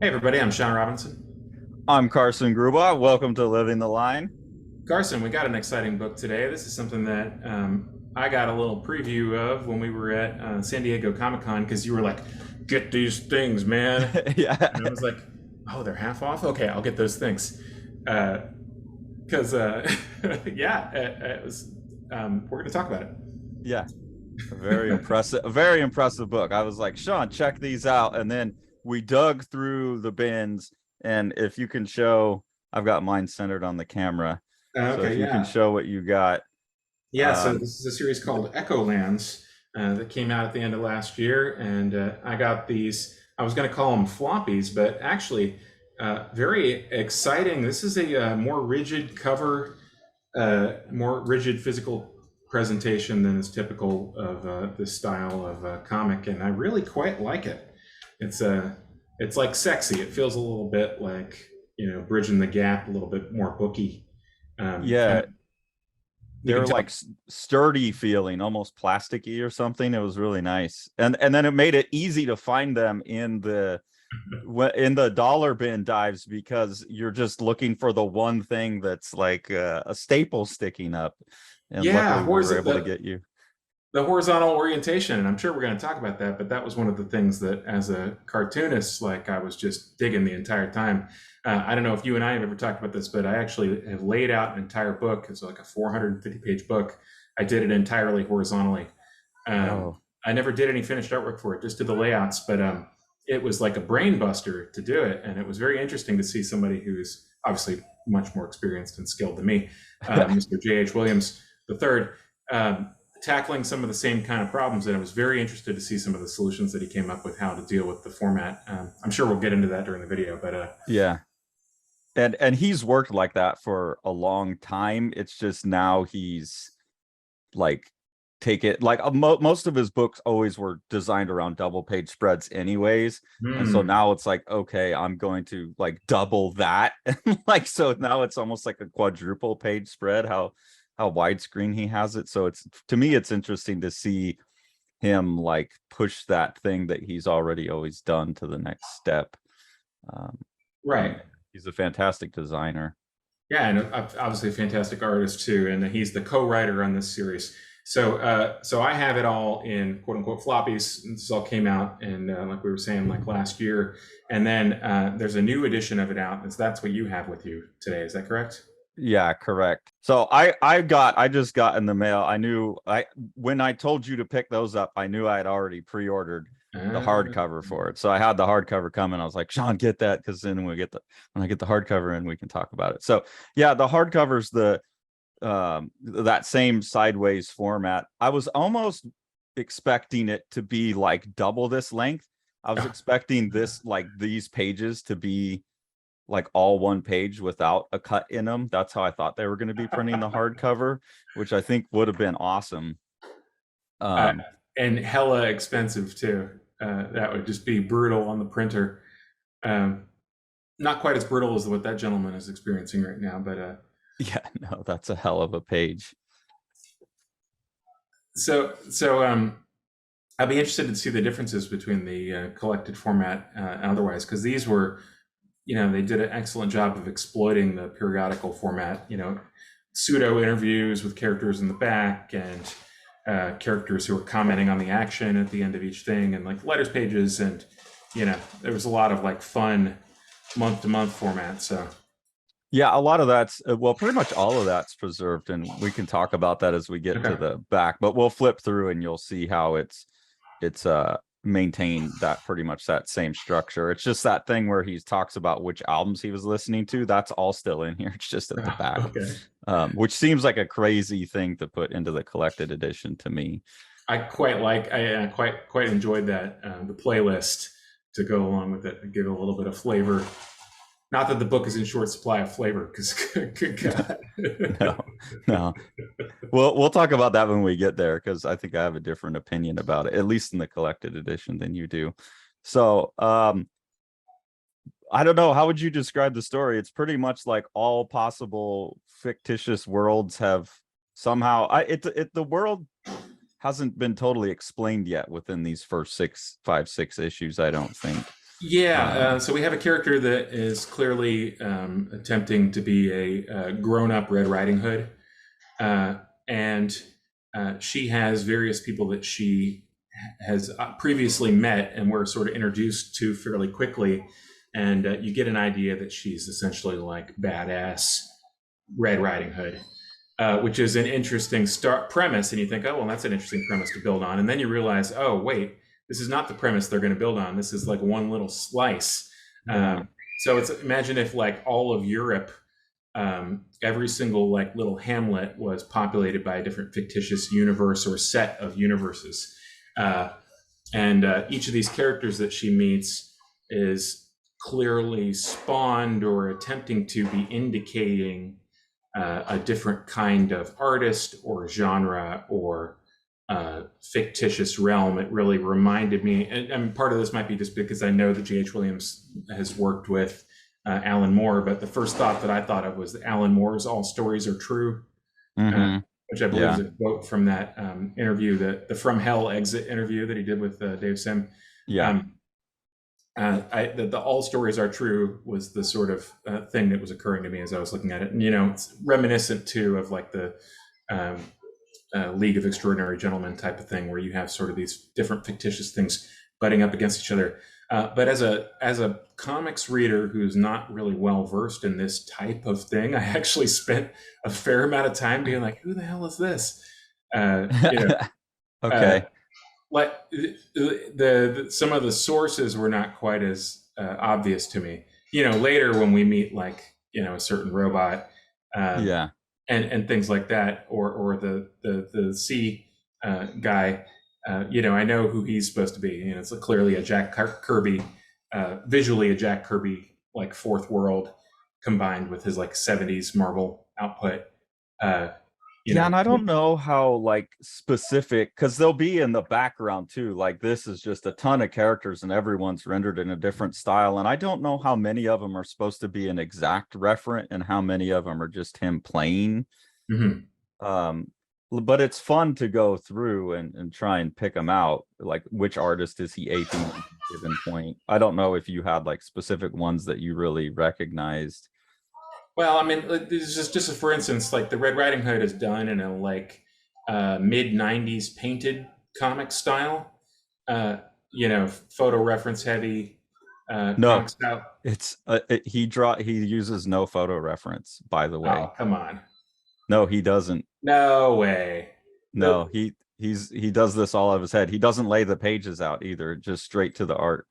Hey everybody, I'm Sean Robinson. I'm Carson Grubaugh. Welcome to Living the Line. Carson, we got an exciting book today. This is something that I got a little preview of when we were at San Diego Comic Con because you were like, get these things, man. Yeah. And I was like, oh, they're half off? Okay, I'll get those things. Because, yeah, it was, we're going to talk about it. Yeah. A very impressive book. I was like, Sean, check these out. And then we dug through the bins. And if you can show, I've got mine centered on the camera. So if Okay, you can yeah. show what you got. Yeah, so this is a series called Echolands that came out at the end of last year, and I got these. I was going to call them floppies, but actually, very exciting. This is a more rigid cover, more rigid physical presentation than is typical of this style of comic, and I really quite like it. It's like sexy. It feels a little bit like bridging the gap, a little bit more booky. And Yeah. you can They're tell. like sturdy feeling, almost plasticky or something. It was really nice. And then it made it easy to find them in the dollar bin dives because you're just looking for the one thing that's like a staple sticking up, and Yeah, luckily we were able to get you. the horizontal orientation, and I'm sure we're going to talk about that, but that was one of the things that as a cartoonist, like I was just digging the entire time. I don't know if you and I have ever talked about this, but I actually have laid out an entire book. It's like a 450 page book. I did it entirely horizontally. Oh I never did any finished artwork for it, just did the layouts, but it was like a brain buster to do it. And it was very interesting to see somebody who's obviously much more experienced and skilled than me, Mr. J.H. Williams III, tackling some of the same kind of problems. And I was very interested to see some of the solutions that he came up with, how to deal with the format. I'm sure we'll get into that during the video, but yeah. And he's worked like that for a long time. It's just now he's like take it like most of his books always were designed around double page spreads anyways, and so hmm. now it's like, okay, I'm going to like double that. Like, so now it's almost like a quadruple page spread, how widescreen he has it. So it's, to me, it's interesting to see him like push that thing that he's already always done to the next step. um, Right. and he's a fantastic designer. Yeah, and obviously a fantastic artist too, and he's the co-writer on this series. So I have it all in quote unquote floppies. This all came out, and like we were saying, like last year. And then there's a new edition of it out. That's what you have with you today. Is that correct? Yeah, correct. So I just got in the mail. I knew I when I told you to pick those up, I knew I had already pre-ordered the Uh, hardcover for it. So I had the hardcover coming. I was like, Sean, get that, because then when I get the hardcover and we can talk about it. So yeah, the hardcover's the that same sideways format. I was almost expecting it to be like double this length. I was expecting this, like these pages, to be like all one page without a cut in them. That's how I thought they were going to be printing the hardcover, which I think would have been awesome. uh, Um, and hella expensive too. That would just be brutal on the printer. Um, Not quite as brutal as what that gentleman is experiencing right now, but yeah, no, that's a hell of a page. so I'll be interested to see the differences between the collected format and otherwise, because these were, they did an excellent job of exploiting the periodical format, pseudo interviews with characters in the back and characters who were commenting on the action at the end of each thing, and like letters pages. And, there was a lot of like fun month to month format. So, Yeah, a lot of that's well, pretty much all of that's preserved, and we can talk about that as we get to okay. the back. But we'll flip through and you'll see how it's maintained that pretty much that same structure. It's just that thing where he talks about which albums he was listening to. That's all still in here. It's just at the back, Okay. which seems like a crazy thing to put into the collected edition to me. I quite enjoyed that, the playlist to go along with it and give it a little bit of flavor. Not that the book is in short supply of flavor, because good God. No, no. We'll talk about that when we get there, because I think I have a different opinion about it, at least in the collected edition, than you do. So I don't know, how would you describe the story? It's pretty much like all possible fictitious worlds have somehow the world hasn't been totally explained yet within these first 6 issues, I don't think. Yeah, so we have a character that is clearly attempting to be a grown-up Red Riding Hood, and she has various people that she has previously met and were sort of introduced to fairly quickly, and you get an idea that she's essentially like badass Red Riding Hood, which is an interesting start premise. And you think, oh, well, that's an interesting premise to build on. And then you realize, oh, wait, this is not the premise they're going to build on. This is like one little slice. So it's imagine if like all of Europe, every single like little hamlet was populated by a different fictitious universe or set of universes. And each of these characters that she meets is clearly spawned or attempting to be indicating a different kind of artist or genre or fictitious realm. It really reminded me, and part of this might be just because I know that J.H. Williams has worked with Alan Moore, but the first thought that I thought of was that Alan Moore's All Stories Are True, which I believe is a quote from that interview, the From Hell Exit interview that he did with Dave Sim. The All Stories Are True was the sort of thing that was occurring to me as I was looking at it. And, it's reminiscent too of like the League of Extraordinary Gentlemen type of thing, where you have sort of these different fictitious things butting up against each other. But as a comics reader who's not really well versed in this type of thing, I actually spent a fair amount of time being like, who the hell is this? Okay. Like some of the sources were not quite as obvious to me. Later when we meet like a certain robot, and things like that, or the sea guy, I know who he's supposed to be. It's clearly a Jack Kirby, visually a Jack Kirby like Fourth World combined with his like 70s Marvel output. And I don't know how like specific, because they'll be in the background too. Like this is just a ton of characters and everyone's rendered in a different style. And I don't know how many of them are supposed to be an exact referent and how many of them are just him playing. But it's fun to go through and try and pick them out. Like which artist is he aping at a given point? I don't know if you had like specific ones that you really recognized. Well, I mean, just for instance, like the Red Riding Hood is done in a like mid '90s painted comic style, photo reference heavy. No, style. It's he uses no photo reference. By the way, oh come on, no, he doesn't. No way. No, he does this all out of his head. He doesn't lay the pages out either, just straight to the art.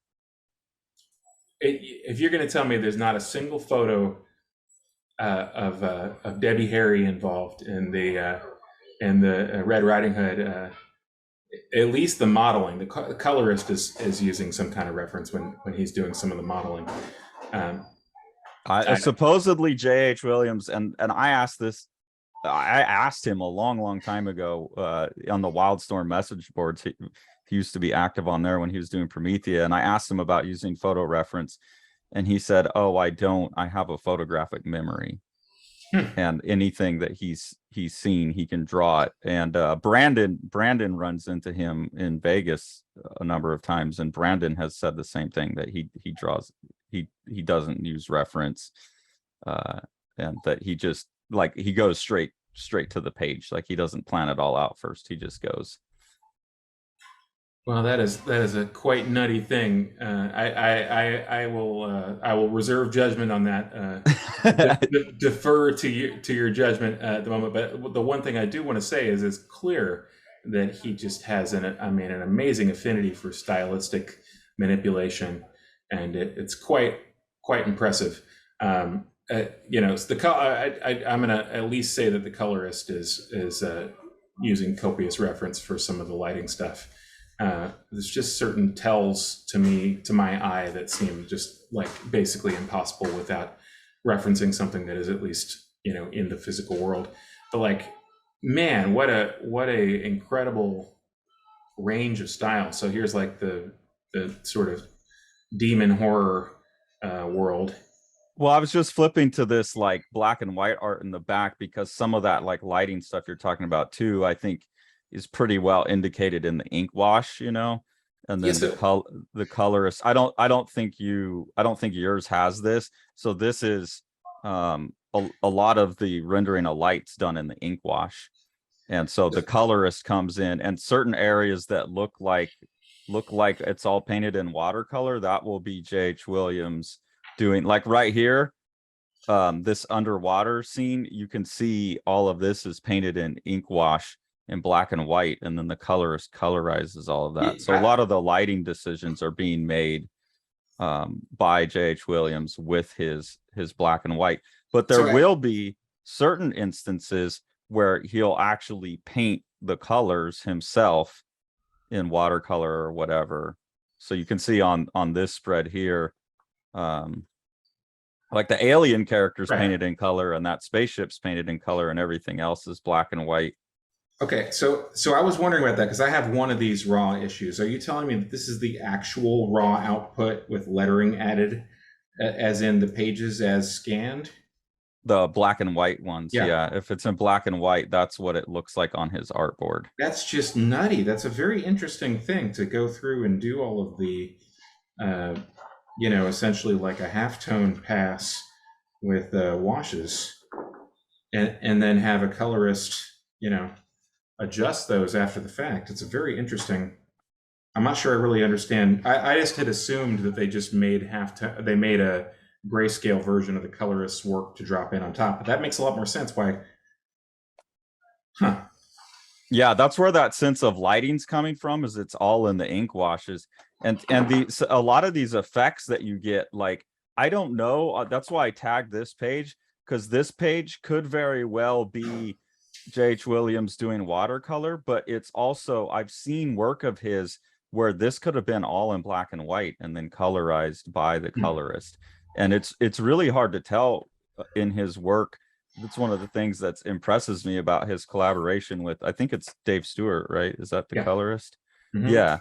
If you're going to tell me there's not a single photo of Debbie Harry involved in the Red Riding Hood, at least the modeling, the colorist is using some kind of reference when he's doing some of the modeling. Supposedly J.H. Williams, and I asked him a long time ago on the Wildstorm message boards. He used to be active on there when he was doing Promethea, and I asked him about using photo reference. And he said, "Oh, I don't. I have a photographic memory, and anything that he's seen, he can draw it." And Brandon runs into him in Vegas a number of times, and Brandon has said the same thing, that he draws. He doesn't use reference, and that he just like he goes straight to the page. Like he doesn't plan it all out first. He just goes. Well, that is a quite nutty thing. I will reserve judgment on that. Defer to your judgment at the moment. But the one thing I do want to say is it's clear that he just has an amazing affinity for stylistic manipulation, and it's quite impressive. It's the color. I'm gonna at least say that the colorist is using copious reference for some of the lighting stuff. There's just certain tells to my eye that seem just like basically impossible without referencing something that is at least in the physical world. But like, man, what a incredible range of style. So here's like the sort of demon horror world. Well, I was just flipping to this like black and white art in the back, because some of that like lighting stuff you're talking about too, I think is pretty well indicated in the ink wash, and Yes. then the colorist. I don't think yours has this. So this is a lot of the rendering of light's done in the ink wash. And so the colorist comes in, and certain areas that look like it's all painted in watercolor, that will be J.H. Williams doing, like right here, this underwater scene, you can see all of this is painted in ink wash in black and white, and then the colorist colorizes all of that. So a lot of the lighting decisions are being made by J.H. Williams with his black and white. But there will be certain instances where he'll actually paint the colors himself in watercolor or whatever. So you can see on this spread here, like the alien characters painted in color, and that spaceship's painted in color, and everything else is black and white. Okay, so I was wondering about that because I have one of these raw issues. Are you telling me that this is the actual raw output with lettering added, as in the pages as scanned? The black and white ones, yeah. If it's in black and white, that's what it looks like on his artboard. That's just nutty. That's a very interesting thing to go through and do all of the, essentially like a halftone pass with washes, and then have a colorist, adjust those after the fact. It's a very interesting. I'm not sure I really understand. I just had assumed that they just made they made a grayscale version of the colorist's work to drop in on top, but that makes a lot more sense. Why? Yeah, that's where that sense of lighting's coming from, is it's all in the ink washes. And a lot of these effects that you get, like, I don't know, that's why I tagged this page, because this page could very well be J.H. Williams doing watercolor, but it's also, I've seen work of his where this could have been all in black and white and then colorized by the colorist. And it's really hard to tell in his work. That's one of the things that impresses me about his collaboration with, I think it's Dave Stewart, right? Is that the colorist? Mm-hmm. Yeah.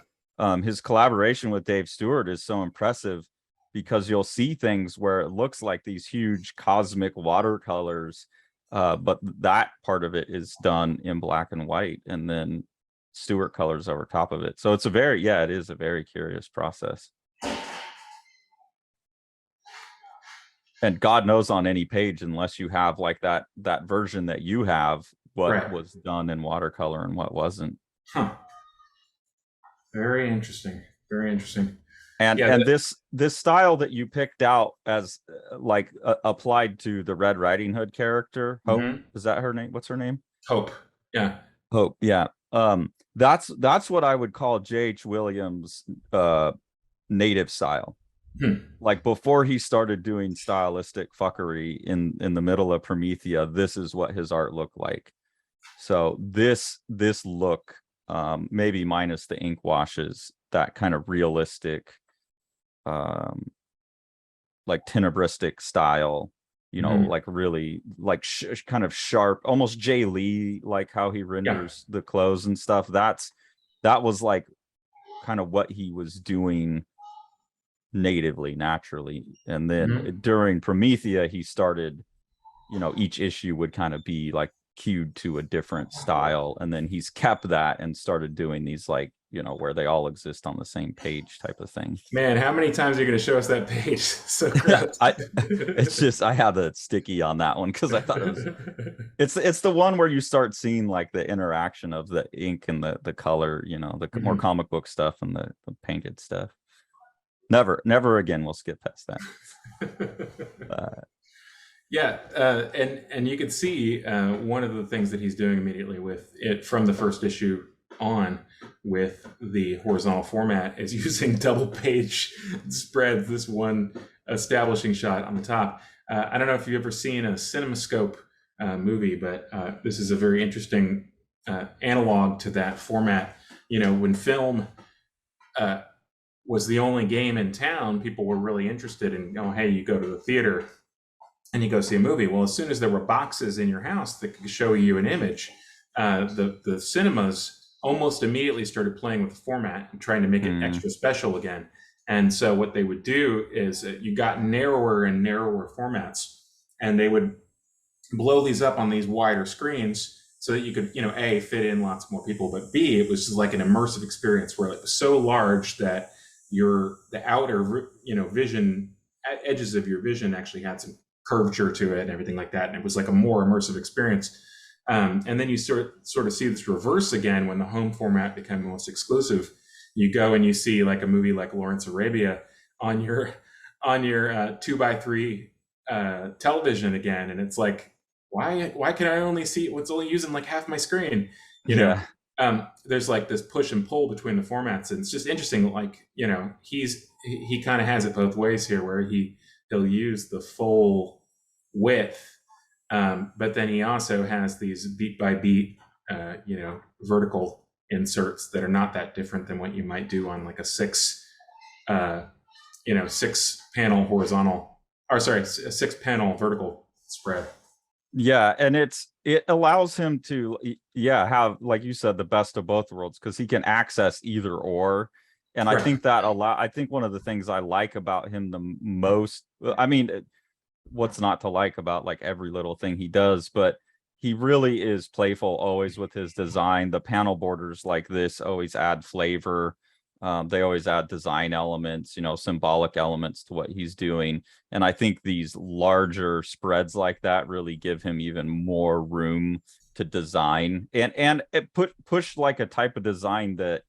His collaboration with Dave Stewart is so impressive, because you'll see things where it looks like these huge cosmic watercolors, but that part of it is done in black and white, and then Stewart colors over top of it. So it's it is a very curious process. And God knows on any page, unless you have like that version that you have, what was done in watercolor and what wasn't. Very interesting. Very interesting. And this style that you picked out as applied to the Red Riding Hood character, Hope, is that her name? What's her name? Hope. Yeah. Hope. Yeah. That's what I would call J.H. Williams' native style. Like before he started doing stylistic fuckery in the middle of Promethea, this is what his art looked like. So this look, maybe minus the ink washes, that kind of realistic, like tenebristic style, like really like kind of sharp, almost Jay Lee, like how he renders the clothes and stuff. That was like kind of what he was doing natively, naturally. And then during Promethea, he started, each issue would kind of be like cued to a different style, and then he's kept that and started doing these, like, where they all exist on the same page type of thing. Man, how many times are you going to show us that page? So it's just, I had a sticky on that one because I thought it's the one where you start seeing like the interaction of the ink and the color, the more comic book stuff and the painted stuff. Never again we'll skip past that. And you can see one of the things that he's doing immediately with it from the first issue on with the horizontal format is using double page spreads. This one establishing shot on the top. I don't know if you've ever seen a CinemaScope movie, but this is a very interesting analog to that format. When film was the only game in town, people were really interested in, hey, you go to the theater and you go see a movie. Well, as soon as there were boxes in your house that could show you an image, the cinemas almost immediately started playing with the format and trying to make it extra special again. And so what they would do is you got narrower and narrower formats, and they would blow these up on these wider screens so that you could, A, fit in lots more people, but B, it was just like an immersive experience where it was so large that the outer, vision, edges of your vision actually had some curvature to it and everything like that. And it was like a more immersive experience. And then you sort of see this reverse again when the home format became most exclusive. You go and you see like a movie like Lawrence Arabia on your 2x3 television again, and it's like, why can I only see what's only using like half my screen? Yeah. There's like this push and pull between the formats, and it's just interesting. Like, he kind of has it both ways here, where he'll use the full width, but then he also has these beat by beat, vertical inserts that are not that different than what you might do on like a six panel horizontal, or sorry, a 6-panel vertical spread. Yeah, and it allows him to have, like you said, the best of both worlds, because he can access either or. And I think I think one of the things I like about him the most, I mean, what's not to like about like every little thing he does, but he really is playful always with his design. The panel borders like this always add flavor. They always add design elements, symbolic elements to what he's doing. And I think these larger spreads like that really give him even more room to design, and it push like a type of design that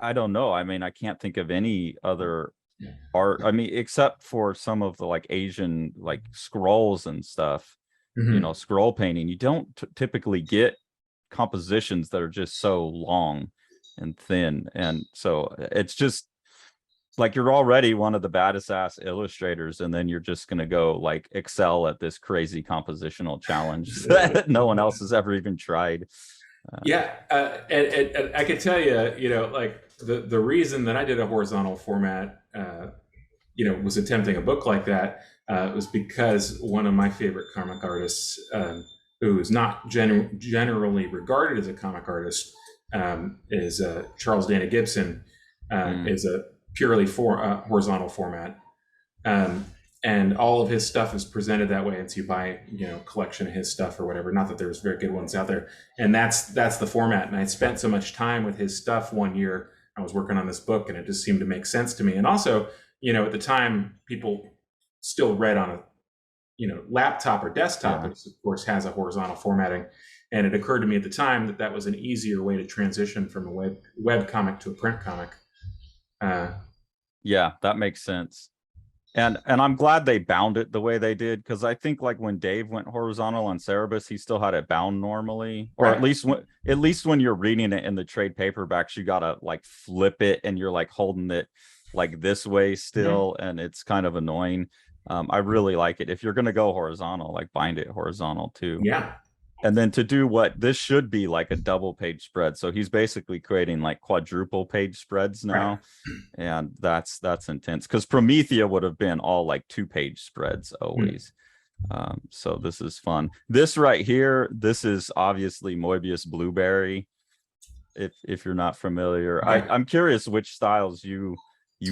I don't know. I mean, I can't think of any other art. I mean, except for some of the like Asian like scrolls and stuff, scroll painting. You don't typically get compositions that are just so long and thin, and so it's just like you're already one of the baddest ass illustrators, and then you're just going to go like excel at this crazy compositional challenge that no one else has ever even tried. And I could tell you, like the reason that I did a horizontal format, was attempting a book like that, was because one of my favorite comic artists, who is not generally regarded as a comic artist, is Charles Dana Gibson, is a purely horizontal format. And all of his stuff is presented that way. And so you buy, a collection of his stuff or whatever. Not that there's very good ones out there. And that's the format. And I spent so much time with his stuff one year. I was working on this book, and it just seemed to make sense to me. And also, at the time, people still read on a, laptop or desktop, which of course has a horizontal formatting. And it occurred to me at the time that was an easier way to transition from a web comic to a print comic. Yeah, that makes sense. And I'm glad they bound it the way they did, because I think like when Dave went horizontal on Cerebus, he still had it bound normally, or at least when you're reading it in the trade paperbacks, you gotta like flip it, and you're like holding it like this way still, and it's kind of annoying. I really like it. If you're gonna go horizontal, like bind it horizontal too. Yeah. And then to do what this should be like a double page spread. So he's basically creating like quadruple page spreads now. Right. And that's intense, because Promethea would have been all like 2-page spreads always. So this is fun. This right here, this is obviously Moebius Blueberry. If you're not familiar, I'm curious which styles you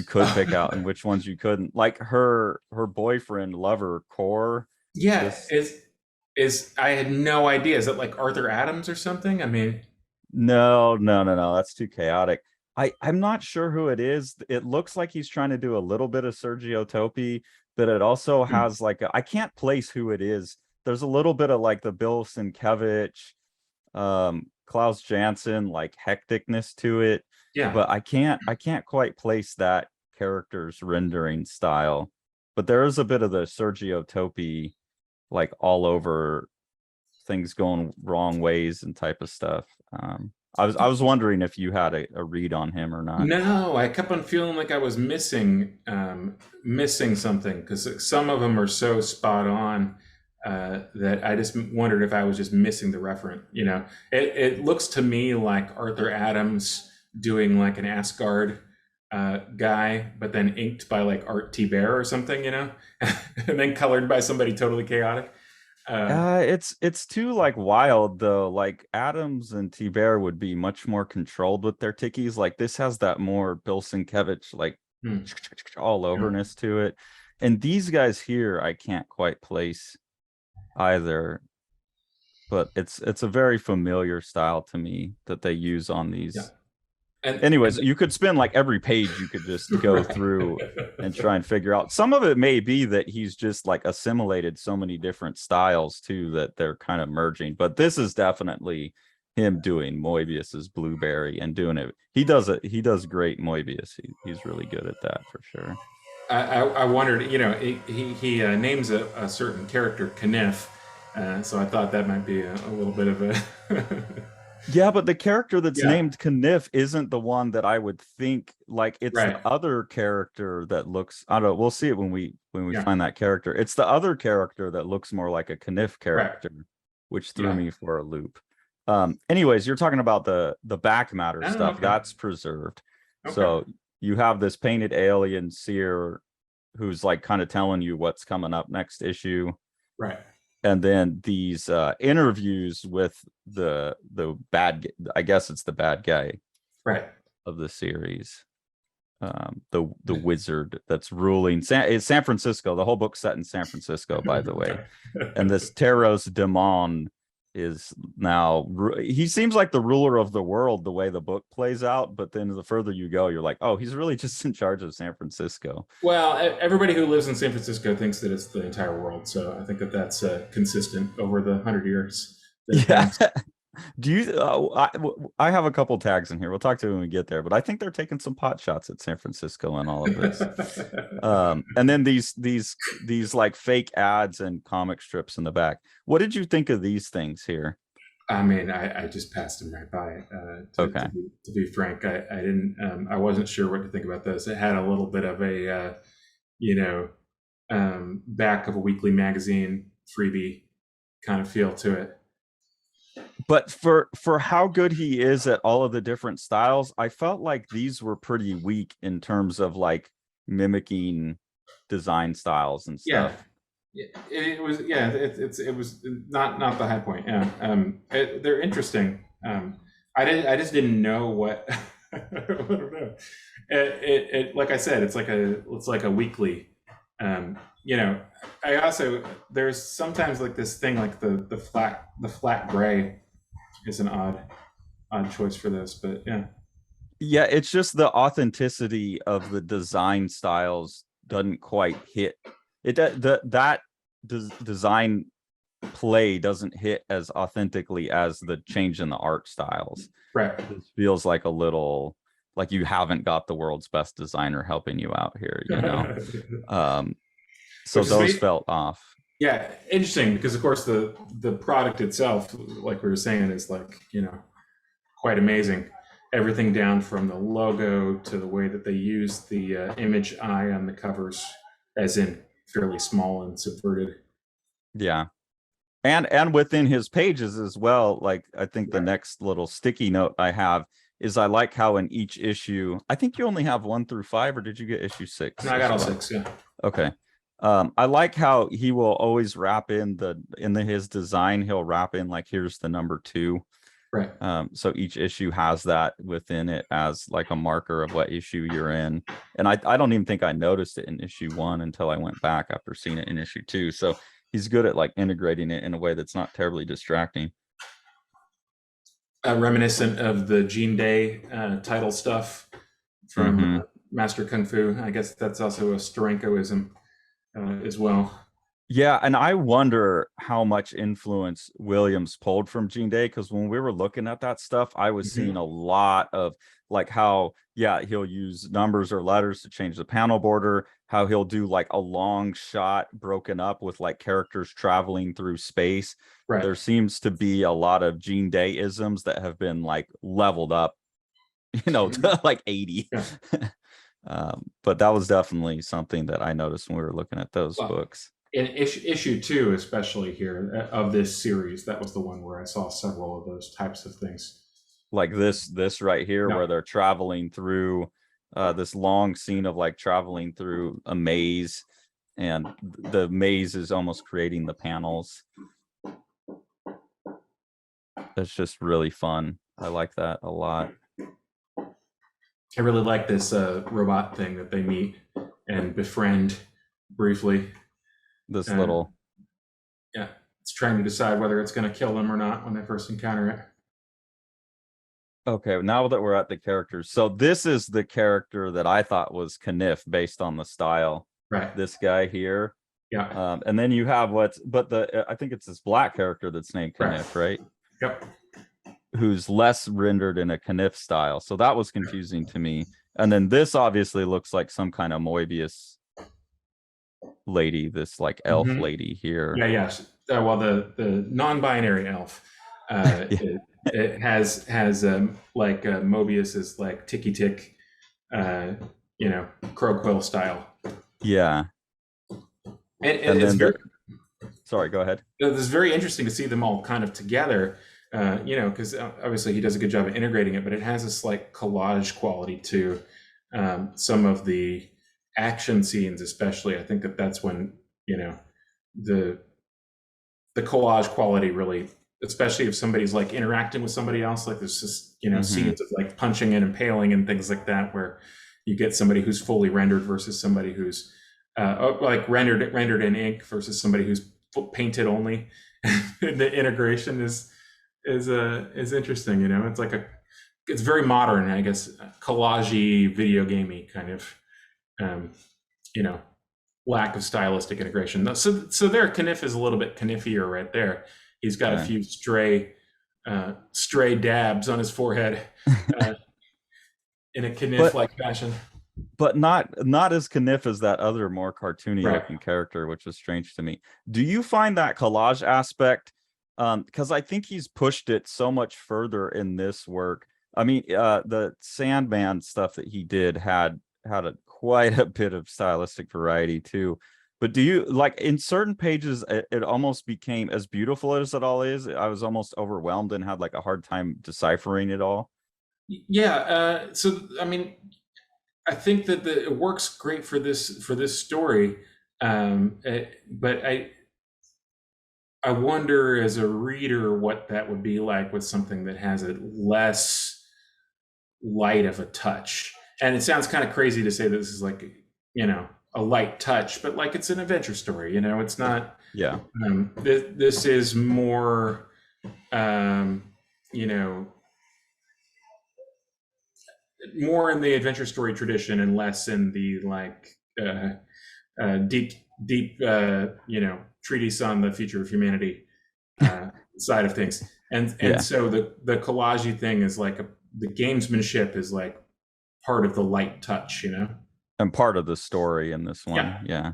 could pick out and which ones you couldn't. Like her boyfriend, lover, Core. Yeah, I had no idea. Is it like Arthur Adams or something? I mean, no, that's too chaotic. I'm not sure who it is. It looks like he's trying to do a little bit of Sergio Topi, but it also has like I can't place who it is. There's a little bit of like the Bill Sienkiewicz, Klaus Janson like hecticness to it. Yeah. But I can't quite place that character's rendering style. But there is a bit of the Sergio Topi, like all over things going wrong ways and type of stuff. I was wondering if you had a read on him or not. No, I kept on feeling like I was missing something, because some of them are so spot on that I just wondered if I was just missing the reference. It looks to me like Arthur Adams doing like an Asgard guy, but then inked by like Art T. Bear or something, and then colored by somebody totally chaotic. It's too like wild though. Like Adams and T. Bear would be much more controlled with their tickies. Like this has that more Bill Sienkiewicz like all overness to it. And these guys here, I can't quite place either. but it's a very familiar style to me that they use on Yeah. these. And, Anyways, and you could spend like every page, you could just go right. through and try and figure out. Some of it may be that he's just like assimilated so many different styles too that they're kind of merging. But this is definitely him doing Moebius's Blueberry and doing it. He does it. He does great Moebius. He's really good at that for sure. I wondered, he names a certain character Kniff, so I thought that might be a little bit of a Yeah, but the character that's yeah, named Kniff isn't the one that I would think. Like, it's the right, other character that looks, I don't know, we'll see it when we yeah, find that character. It's the other character that looks more like a Kniff right, character, which threw yeah. me for a loop. Anyways, you're talking about the back matter Oh, stuff okay, that's preserved. okay, So you have this painted alien seer who's like kind of telling you what's coming up next issue, right, and then these interviews with the I guess it's the bad guy right. of the series, the wizard that's ruling it's San Francisco. The whole book's set in San Francisco, by the way. And this Teros Demon is now, he seems like the ruler of the world the way the book plays out, but then the further you go, you're like, oh, he's really just in charge of San Francisco. Well, everybody who lives in San Francisco thinks that it's the entire world, so I think that that's consistent over the 100 years. Yeah. Do you? I have a couple tags in here. We'll talk to when we get there, but I think they're taking some pot shots at San Francisco and all of this. And then these like fake ads and comic strips in the back. What did you think of these things here? I mean, I just passed them right by. Okay. To be frank, I didn't. I wasn't sure what to think about this. It had a little bit of a, you know, back of a weekly magazine freebie kind of feel to it. But for how good he is at all of the different styles, I felt like these were pretty weak in terms of like mimicking design styles and Yeah, stuff. it was. Yeah, it was not the high point. Yeah, they're interesting. I just didn't know what. I don't know. Like I said, it's like a weekly. You know, I also, there's sometimes like this thing like the flat gray is an odd choice for this, but yeah. Yeah, it's just the authenticity of the design styles doesn't quite hit. That design play doesn't hit as authentically as the change in the art styles. Right. It feels like a little like you haven't got the world's best designer helping you out here, you know. So those felt off. Yeah, interesting, because of course the product itself, like we were saying, is like, quite amazing. Everything down from the logo to the way that they use the image eye on the covers, as in fairly small and subverted. Yeah. And within his pages as well, like I think the next little sticky note I have is I like how in each issue, I think you only have 1 through 5, or did you get issue 6? No, I got all 6, yeah. Okay. I like how he will always wrap in his design, he'll wrap in like, here's the number 2. Right. So each issue has that within it as like a marker of what issue you're in. And I don't even think I noticed it in issue 1 until I went back after seeing it in issue 2. So he's good at like integrating it in a way that's not terribly distracting. Reminiscent of the Gene Day title stuff from Master Kung Fu. I guess that's also a Sterankoism as well. Yeah, and I wonder how much influence Williams pulled from Gene Day, because when we were looking at that stuff, I was seeing a lot of like how, yeah, he'll use numbers or letters to change the panel border, how he'll do like a long shot broken up with like characters traveling through space. Right. There seems to be a lot of Gene Day isms that have been like leveled up, to like 80. Yeah. But that was definitely something that I noticed when we were looking at those books. In issue 2, especially here of this series, that was the one where I saw several of those types of things. Like this right here, where they're traveling through this long scene of like traveling through a maze, and the maze is almost creating the panels. That's just really fun. I like that a lot. I really like this robot thing that they meet and befriend briefly. This little, yeah, it's trying to decide whether it's going to kill them or not when they first encounter it. Okay, now that we're at the characters, so this is the character that I thought was Kniff based on the style. Right. This guy here. Yeah. And then you have I think it's this black character that's named Kniff, right? Yep. Who's less rendered in a Kniff style. So that was confusing to me. And then this obviously looks like some kind of Moebius lady, this like elf lady here. Yeah, yes. Well, the non-binary elf. Yeah. It has like Mobius is like ticky tick, crow quill style. Yeah. And it's very, sorry, go ahead. It's very interesting to see them all kind of together, because obviously he does a good job of integrating it, but it has this like collage quality to some of the action scenes, especially. I think that's when, the collage quality really, especially if somebody's like interacting with somebody else, like there's just, scenes of like punching and impaling and things like that, where you get somebody who's fully rendered versus somebody who's like rendered in ink versus somebody who's painted only. The integration is interesting. It's like it's very modern, I guess, collage-y, video gamey kind of, lack of stylistic integration. So there, Kniff is a little bit Kniffier right there. He's got a few stray dabs on his forehead in a Kniff-like fashion. But not as Kniff as that other more cartoony looking character, which was strange to me. Do you find that collage aspect? Because I think he's pushed it so much further in this work. I mean, the Sandman stuff that he did had quite a bit of stylistic variety too. But do you like in certain pages it almost became as beautiful as it all is? I was almost overwhelmed and had like a hard time deciphering it all. Yeah. So I mean, I think that it works great for this story, but I wonder as a reader what that would be like with something that has a less light of a touch. And it sounds kind of crazy to say that this is like, a light touch, but like it's an adventure story, it's not. Yeah. This is more, more in the adventure story tradition and less in the like deep treatise on the future of humanity side of things. And so the collage thing is like the gamesmanship is like part of the light touch, and part of the story in this one. Yeah,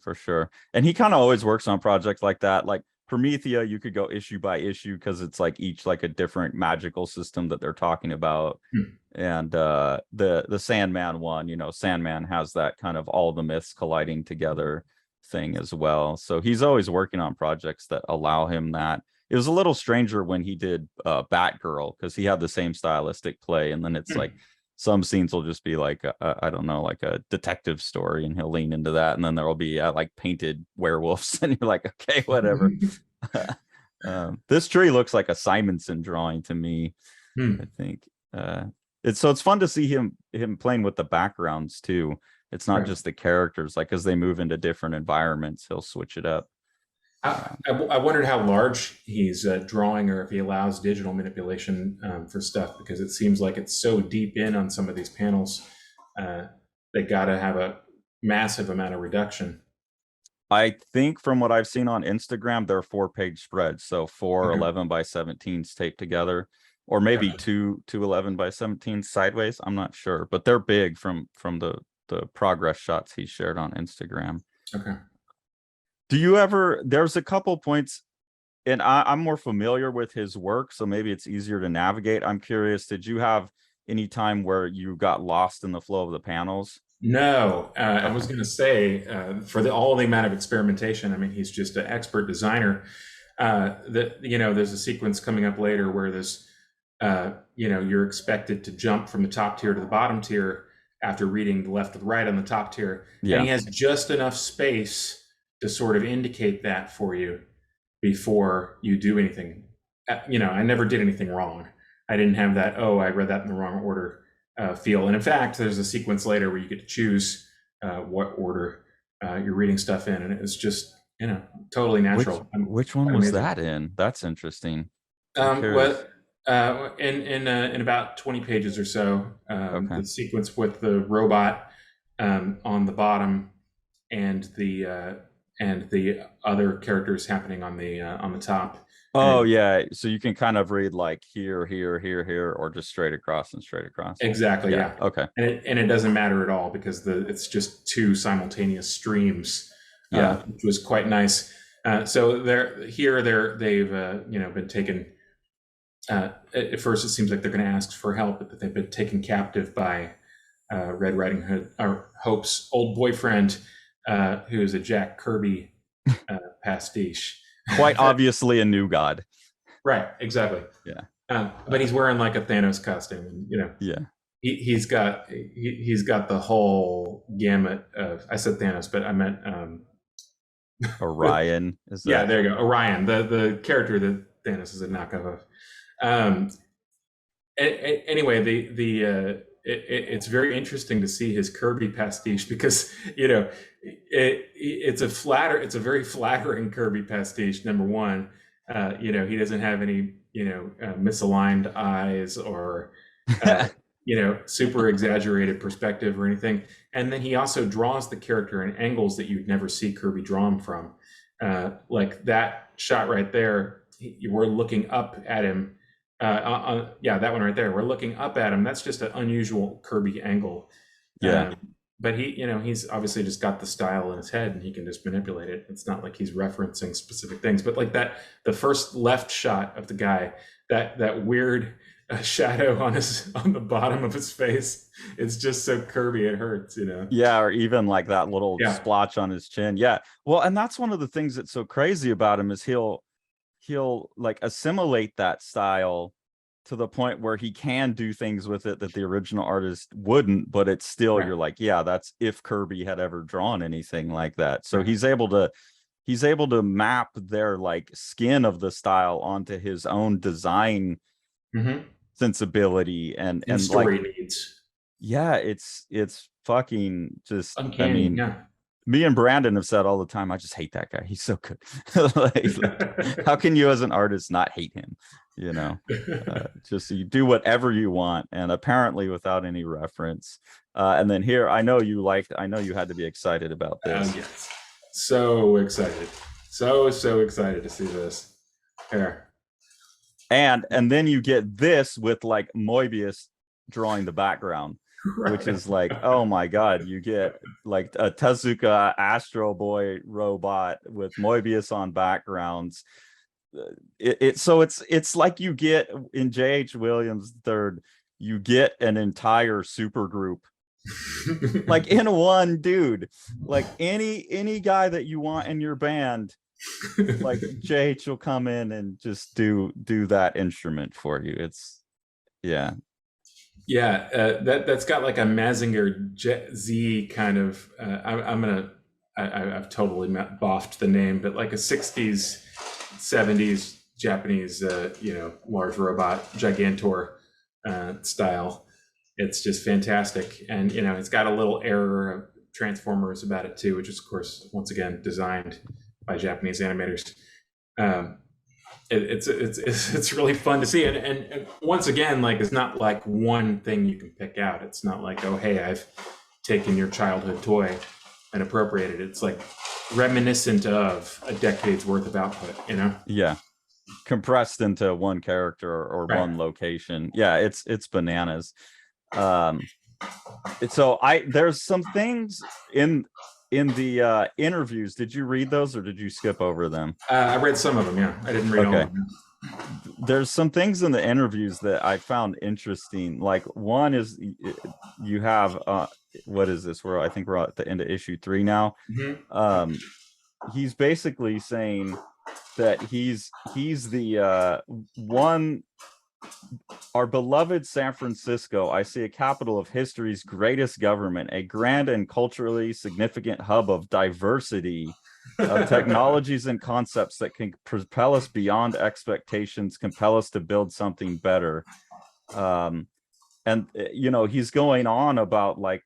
for sure. And he kind of always works on projects like that. Like Promethea, you could go issue by issue because it's like each like a different magical system that they're talking about. And the Sandman one, Sandman has that kind of all the myths colliding together thing as well. So he's always working on projects that allow him that. It was a little stranger when he did Batgirl because he had the same stylistic play, and then it's like some scenes will just be like I don't know, like a detective story, and he'll lean into that, and then there'll be like painted werewolves, and you're like, okay, whatever. This tree looks like a Simonson drawing to me. I think it's fun to see him playing with the backgrounds too. It's not just the characters, like as they move into different environments, he'll switch it up. I wondered how large he's drawing, or if he allows digital manipulation for stuff, because it seems like it's so deep in on some of these panels. They got to have a massive amount of reduction. I think from what I've seen on Instagram, they're 4-page spreads. So 4 11 by 17s taped together, or maybe 2 11 by 17 sideways. I'm not sure, but they're big from the progress shots he shared on Instagram. Okay. Do you ever, there's a couple points, and I'm more familiar with his work, so maybe it's easier to navigate. I'm curious, did you have any time where you got lost in the flow of the panels? No, I was going to say for all the amount of experimentation, I mean, he's just an expert designer. There's a sequence coming up later where there's, you're expected to jump from the top tier to the bottom tier after reading the left to the right on the top tier. And he has just enough space to sort of indicate that for you before you do anything. I never did anything wrong. I didn't have that, I read that in the wrong order feel. And in fact, there's a sequence later where you get to choose what order you're reading stuff in. And it was just you know, totally natural. Which one was Amazing. that in? That's interesting. I'm curious. What in about 20 pages or so, Okay. the sequence with the robot on the bottom and the other characters happening on the top, and Oh it yeah, so you can kind of read like here, here, here, here, or just straight across and straight across. exactly, Yeah. yeah, Okay. and it doesn't matter at all because it's just two simultaneous streams, Yeah. which was quite nice. So they've been taken. At first, it seems like they're going to ask for help, but that they've been taken captive by Red Riding Hood, or Hope's old boyfriend, who is a Jack Kirby pastiche. Quite obviously a new god. Right, exactly. Yeah. But he's wearing like a Thanos costume, and Yeah. he's got the whole gamut of. I said Thanos, but I meant Orion is yeah. that? There you go, Orion, the character that Thanos is a knockoff of. Um, Anyway, it's very interesting to see his Kirby pastiche because it's a very flattering Kirby pastiche. Number one, he doesn't have any misaligned eyes or super exaggerated perspective or anything. And then he also draws the character in angles that you'd never see Kirby draw him from. Like that shot right there, we're looking up at him. That one right there. We're looking up at him. That's just an unusual Kirby angle. Yeah. But he's obviously just got the style in his head and he can just manipulate it. It's not like he's referencing specific things. But like the first left shot of the guy, that weird shadow on the bottom of his face, it's just so Kirby it hurts. Yeah, or even like that little Yeah. splotch on his chin. Yeah. Well, and that's one of the things that's so crazy about him is he'll like assimilate that style to the point where he can do things with it that the original artist wouldn't, but it's still, Right. you're like, yeah, that's if Kirby had ever drawn anything like that. So Right. he's able to map their like skin of the style onto his own design sensibility and story like needs. yeah, it's fucking just I Uncanny. mean, Yeah. me and Brandon have said all the time, I just hate that guy. He's so good. like, how can you as an artist not hate him? Just you do whatever you want, and apparently without any reference. And then here, I know you had to be excited about this. Yes. So excited. So excited to see this. Here. And then you get this with like Moebius drawing the background. Right. Which is like, oh my god, you get like a Tezuka Astro Boy robot with Moebius on backgrounds. It's like you get in J.H. Williams III, you get an entire super group like in one dude, like any guy that you want in your band, like J.H. will come in and just do that instrument for you. It's yeah. Yeah, that's got like a Mazinger Z kind of. I've totally boffed the name, but like a '60s, '70s Japanese, large robot Gigantor style. It's just fantastic, and it's got a little error of Transformers about it too, which is of course once again designed by Japanese animators. It's really fun to see, and once again, like it's not like one thing you can pick out. It's not like, oh hey, I've taken your childhood toy and appropriated it. It's like reminiscent of a decade's worth of output. Yeah, compressed into one character or right. One location. Yeah, it's bananas. So there's some things in the interviews. Did you read those or did you skip over them? I read some of them. Yeah, I didn't read all of them. There's some things in the interviews that I found interesting. Like one is you have what is this? I think we're at the end of issue 3 now. Mm-hmm. He's basically saying that he's the one. Our beloved San Francisco, I see a capital of history's greatest government, a grand and culturally significant hub of diversity of technologies and concepts that can propel us beyond expectations, compel us to build something better. And he's going on about like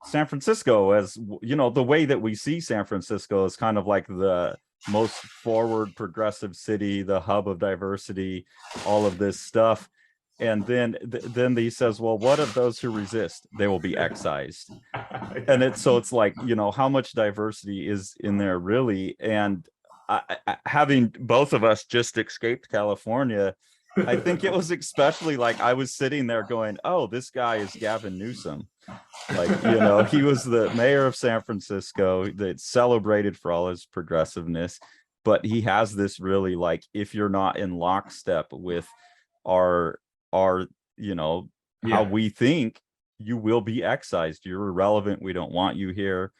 San Francisco as, you know, the way that we see San Francisco is kind of like the most forward progressive city, the hub of diversity, all of this stuff. And then he says, well, what of those who resist? They will be excised. And it's like, you know, how much diversity is in there really? And having both of us just escaped California, I think it was especially like I was sitting there going, oh, this guy is Gavin Newsom. Like, you know, he was the mayor of San Francisco that celebrated for all his progressiveness, but he has this really like, if you're not in lockstep with our, you know, how we think, you will be excised. You're irrelevant. We don't want you here.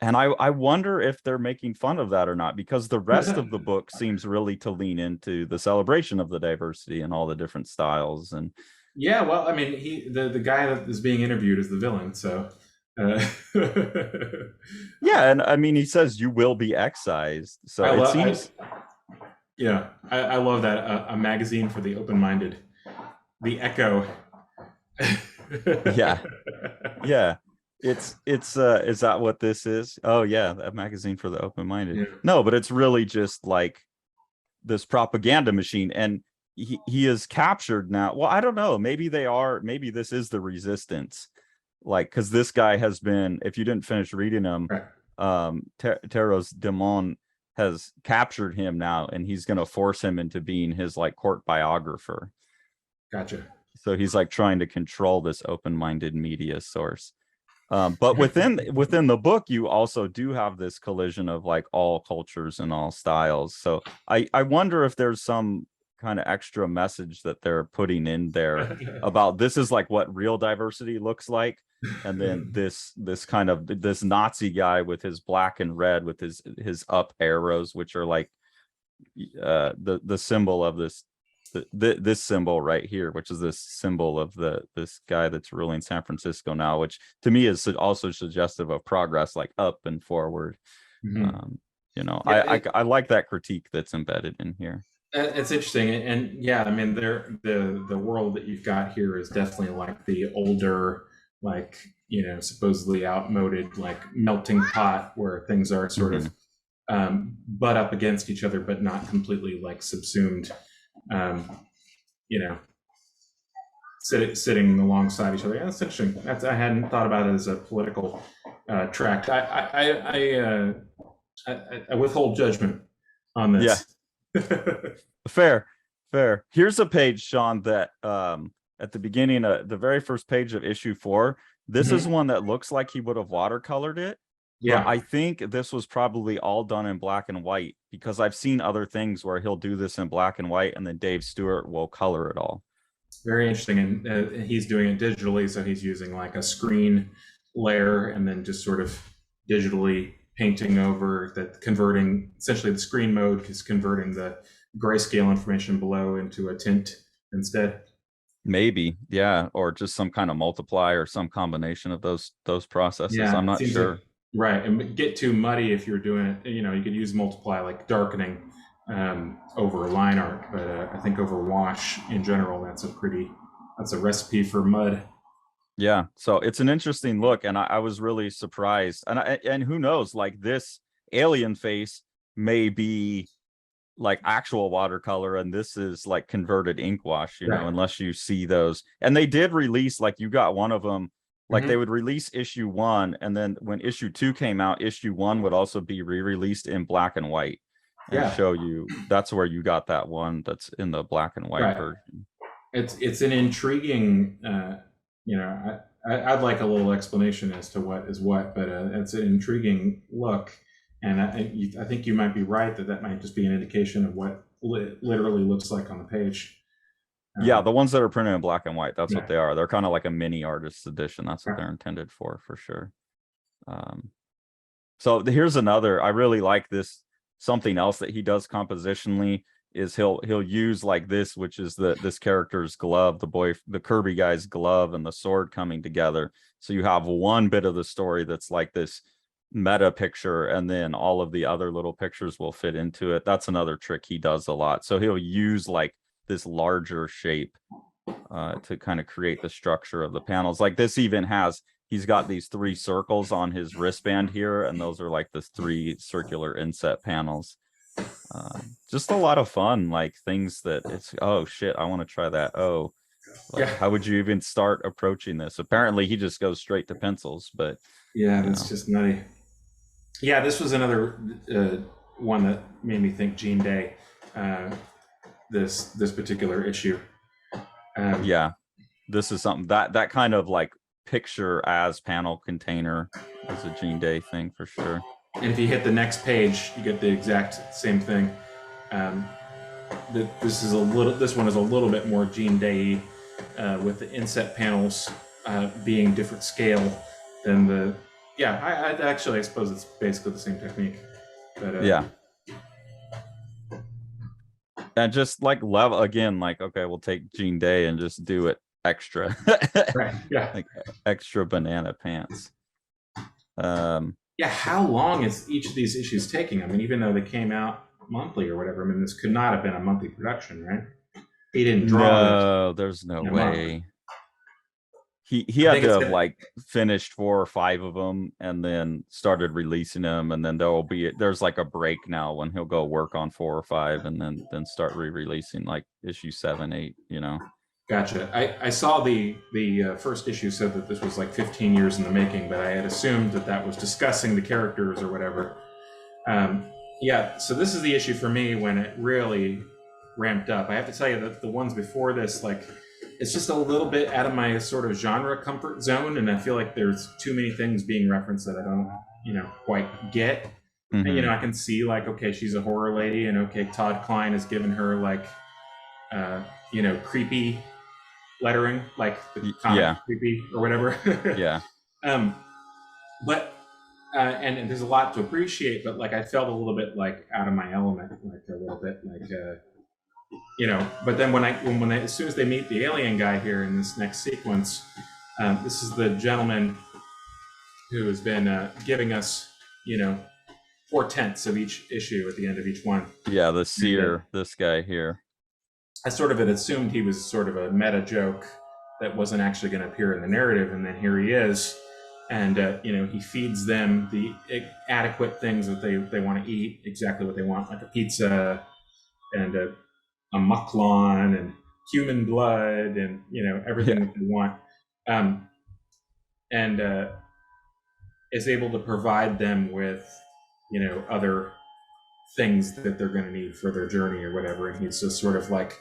And I wonder if they're making fun of that or not, because the rest of the book seems really to lean into the celebration of the diversity and all the different styles. And yeah, well, I mean, the guy that is being interviewed is the villain, so yeah, and I mean, he says you will be excised, so it seems. I love that, a magazine for the open-minded, the Echo. yeah. It's is that what this is? Oh yeah, a magazine for the open-minded. Yeah. No, but it's really just like this propaganda machine, and he is captured now. Well, I don't know, maybe maybe this is the resistance, like, because this guy has been, if you didn't finish reading him, right. Teros Demon has captured him now, and he's going to force him into being his like court biographer. Gotcha. So he's like trying to control this open-minded media source. But within the book, you also do have this collision of like all cultures and all styles. So I wonder if there's some kind of extra message that they're putting in there about this is like what real diversity looks like. And then this kind of this Nazi guy with his black and red with his up arrows, which are like the symbol of this symbol right here, which is this symbol of this guy that's ruling San Francisco now, which to me is also suggestive of progress, like up and forward. Mm-hmm. You know, yeah, I like that critique that's embedded in here. It's interesting, and yeah, I mean, the world that you've got here is definitely like the older, like, you know, supposedly outmoded, like melting pot where things are sort of butt up against each other, but not completely like subsumed. You know, sitting alongside each other. Yeah, that's interesting. I hadn't thought about it as a political tract. I withhold judgment on this. Yeah. Fair. Here's a page, Sean, that at the beginning, the very first page of issue 4, this is one that looks like he would have watercolored it. Yeah, I think this was probably all done in black and white, because I've seen other things where he'll do this in black and white and then Dave Stewart will color it all. Very interesting. And he's doing it digitally, so he's using like a screen layer and then just sort of digitally painting over that, converting essentially the screen mode is converting the grayscale information below into a tint instead. Maybe, yeah, or just some kind of multiply or some combination of those processes. Yeah, I'm not sure. Like, right, and get too muddy if you're doing it. You know, you could use multiply, like darkening over line art, but I think over wash in general, that's a recipe for mud. Yeah, so it's an interesting look, and I was really surprised. And who knows, like this alien face may be like actual watercolor, and this is like converted ink wash, you know, unless you see those. And they did release, like, you got one of them. Like they would release issue 1, and then when issue 2 came out, issue 1 would also be re-released in black and white and show you. That's where you got that one that's in the black and white version. It's an intriguing, you know, I'd like a little explanation as to what is what, but it's an intriguing look, and I think you might be right that might just be an indication of what literally looks like on the page. Yeah, the ones that are printed in black and white, that's what they are. They're kind of like a mini artist's edition. That's what they're intended for sure. So here's another, I really like this. Something else that he does compositionally is he'll use like this, which is this character's glove, the Kirby guy's glove and the sword coming together. So you have one bit of the story that's like this meta picture, and then all of the other little pictures will fit into it. That's another trick he does a lot. So he'll use like this larger shape to kind of create the structure of the panels. Like this even has he's got these 3 circles on his wristband here, and those are like the 3 circular inset panels. Just a lot of fun, like things that it's, oh shit, I want to try that. Oh, like Yeah. how would you even start approaching this? Apparently he just goes straight to pencils, but Yeah, that's just nutty. Yeah, this was another one that made me think Gene Day. This particular issue. Yeah, this is something that kind of like picture as panel container is a Gene Day thing for sure. And if you hit the next page, you get the exact same thing. This one is a little bit more Gene Day, with the inset panels being different scale than the. Yeah, I suppose it's basically the same technique. But, yeah. And just like level again, like, okay, we'll take Gene Day and just do it extra. Right. Yeah. Like extra banana pants. Yeah. How long is each of these issues taking? I mean, even though they came out monthly or whatever, I mean, this could not have been a monthly production, right? He didn't draw. No, there's no way. He had to have like finished 4 or 5 of them and then started releasing them, and then there's like a break now when he'll go work on 4 or 5 and then start re-releasing like issue 7, 8, you know. Gotcha. I saw the first issue said that this was like 15 years in the making, but I had assumed that was discussing the characters or whatever. Yeah, so this is the issue for me when it really ramped up. I have to tell you that the ones before this, like, it's just a little bit out of my sort of genre comfort zone, and I feel like there's too many things being referenced that I don't, quite get. Mm-hmm. And, I can see like, okay, she's a horror lady, and okay, Todd Klein has given her like, creepy lettering, like the comic creepy or whatever. Yeah. But and there's a lot to appreciate, but like I felt a little bit like out of my element, like a little bit like. But then when as soon as they meet the alien guy here in this next sequence, this is the gentleman who has been giving us, 4/10 of each issue at the end of each one. Yeah, the seer, this guy here. I sort of had assumed he was sort of a meta joke that wasn't actually going to appear in the narrative, and then here he is, and he feeds them the adequate things that they want to eat, exactly what they want, like a pizza and a mucklon and human blood and everything that they want, and is able to provide them with other things that they're going to need for their journey or whatever. And he's just sort of like,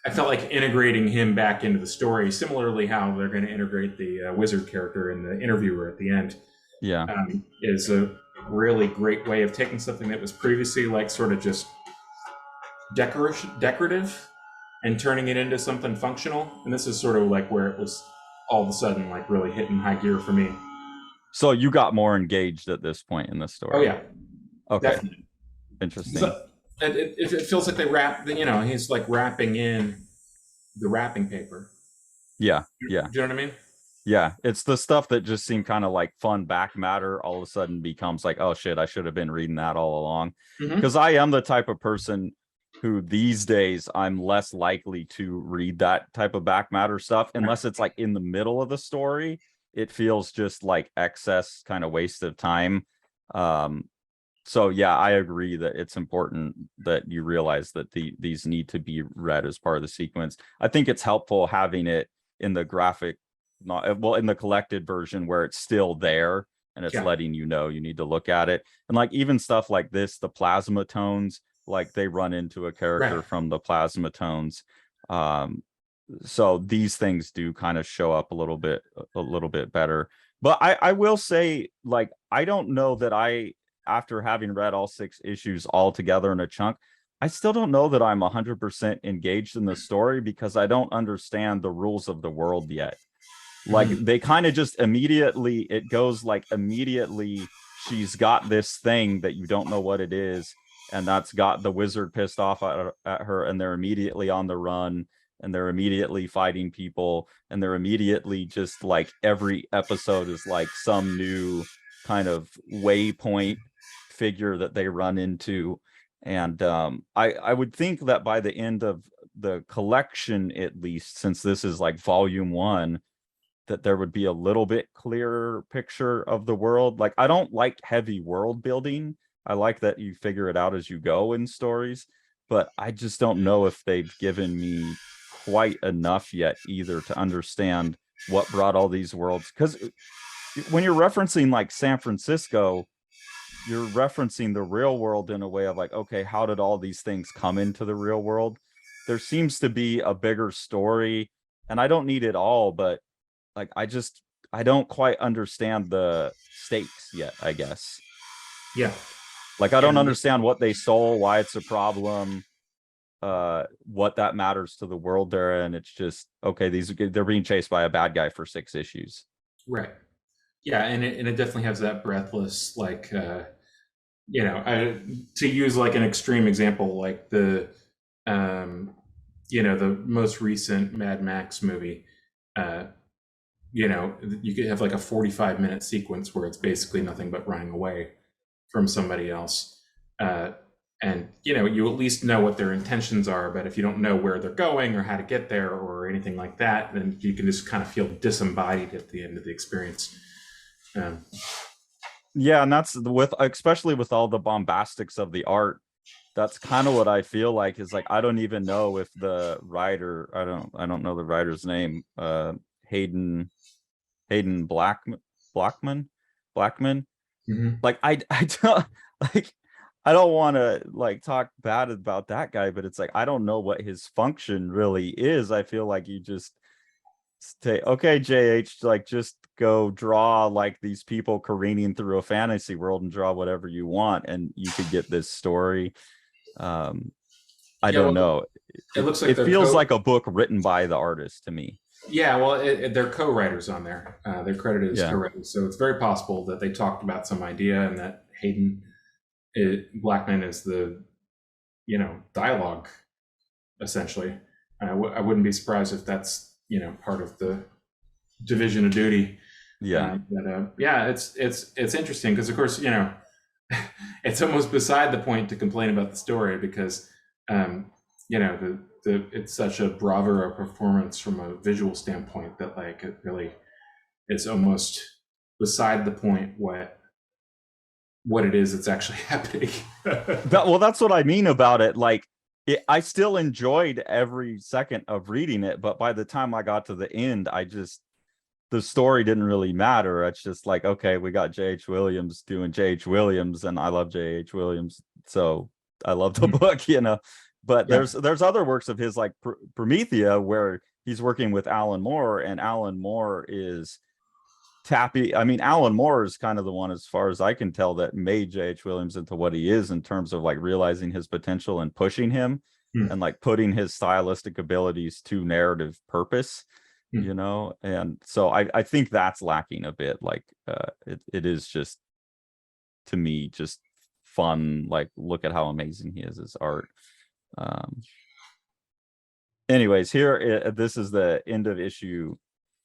I felt like integrating him back into the story, similarly how they're going to integrate the wizard character in the interviewer at the end. Yeah, is a really great way of taking something that was previously like sort of just decorative and turning it into something functional. And this is sort of like where it was all of a sudden like really hitting high gear for me. So you got more engaged at this point in the story? Oh yeah. Okay. Definitely. Interesting. So, it feels like they he's like wrapping in the wrapping paper. Yeah. Do you know what I mean? Yeah, it's the stuff that just seemed kind of like fun back matter all of a sudden becomes like, oh shit, I should have been reading that all along. Because I am the type of person who these days I'm less likely to read that type of back matter stuff unless it's like in the middle of the story. It feels just like excess kind of waste of time. So yeah, I agree that it's important that you realize that these need to be read as part of the sequence. I think it's helpful having it in the graphic, in the collected version where it's still there and it's letting you know you need to look at it. And like even stuff like this, the plasma tones, like they run into a character from the plasma tones. So these things do kind of show up a little bit better. But I will say, like, I don't know that after having read all 6 issues all together in a chunk, I still don't know that I'm 100% engaged in the story because I don't understand the rules of the world yet. Like they kind of just immediately, she's got this thing that you don't know what it is. And that's got the wizard pissed off at her, and they're immediately on the run, and they're immediately fighting people, and they're immediately just like every episode is like some new kind of waypoint figure that they run into. And I would think that by the end of the collection, at least, since this is like volume 1, that there would be a little bit clearer picture of the world. Like, I don't like heavy world building. I like that you figure it out as you go in stories, but I just don't know if they've given me quite enough yet either to understand what brought all these worlds. Because when you're referencing like San Francisco, you're referencing the real world in a way of like, okay, how did all these things come into the real world? There seems to be a bigger story, and I don't need it all, but like, I don't quite understand the stakes yet, I guess. Yeah. Like, I Yeah. don't understand what they stole, why it's a problem, what that matters to the world they're in. It's just, okay, they're being chased by a bad guy for 6 issues. Right. Yeah, and it definitely has that breathless, like, to use like an extreme example, like um, the most recent Mad Max movie. Uh, you could have like a 45-minute sequence where it's basically nothing but running away from somebody else. And you at least know what their intentions are, but if you don't know where they're going or how to get there or anything like that, then you can just kind of feel disembodied at the end of the experience. Yeah, and that's especially with all the bombastics of the art. That's kind of what I feel like, is like, I don't even know if the writer, I don't know the writer's name, Haden Blackman. Mm-hmm. Like, I don't like, I don't want to like talk bad about that guy, but it's like, I don't know what his function really is. I feel like you just say, okay, JH, like, just go draw like these people careening through a fantasy world and draw whatever you want, and you could get this story. I Yeah, don't well, know. it looks like It they're feels like a book written by the artist to me. yeah, well, they're co-writers on there. They're credited as Yeah. co-writers, so it's very possible that they talked about some idea and that Hayden Blackman is the dialogue essentially. I wouldn't be surprised if that's part of the division of duty. Yeah. Yeah, it's interesting because of course it's almost beside the point to complain about the story because it's such a bravura performance from a visual standpoint that like it really it's almost beside the point what it is that's actually happening. That's what I mean about it. Like, I still enjoyed every second of reading it, but by the time I got to the end, the story didn't really matter. It's just like, okay, we got J.H. Williams doing J.H. Williams, and I love J.H. Williams, so I love the book, But Yeah. there's other works of his, like Promethea, where he's working with Alan Moore, and Alan Moore is tappy. I mean, Alan Moore is kind of the one, as far as I can tell, that made J.H. Williams into what he is in terms of like realizing his potential and pushing him and like putting his stylistic abilities to narrative purpose. And so I think that's lacking a bit. Like, it is just, to me, just fun. Like, look at how amazing he is, his art. Anyways, here, this is the end of issue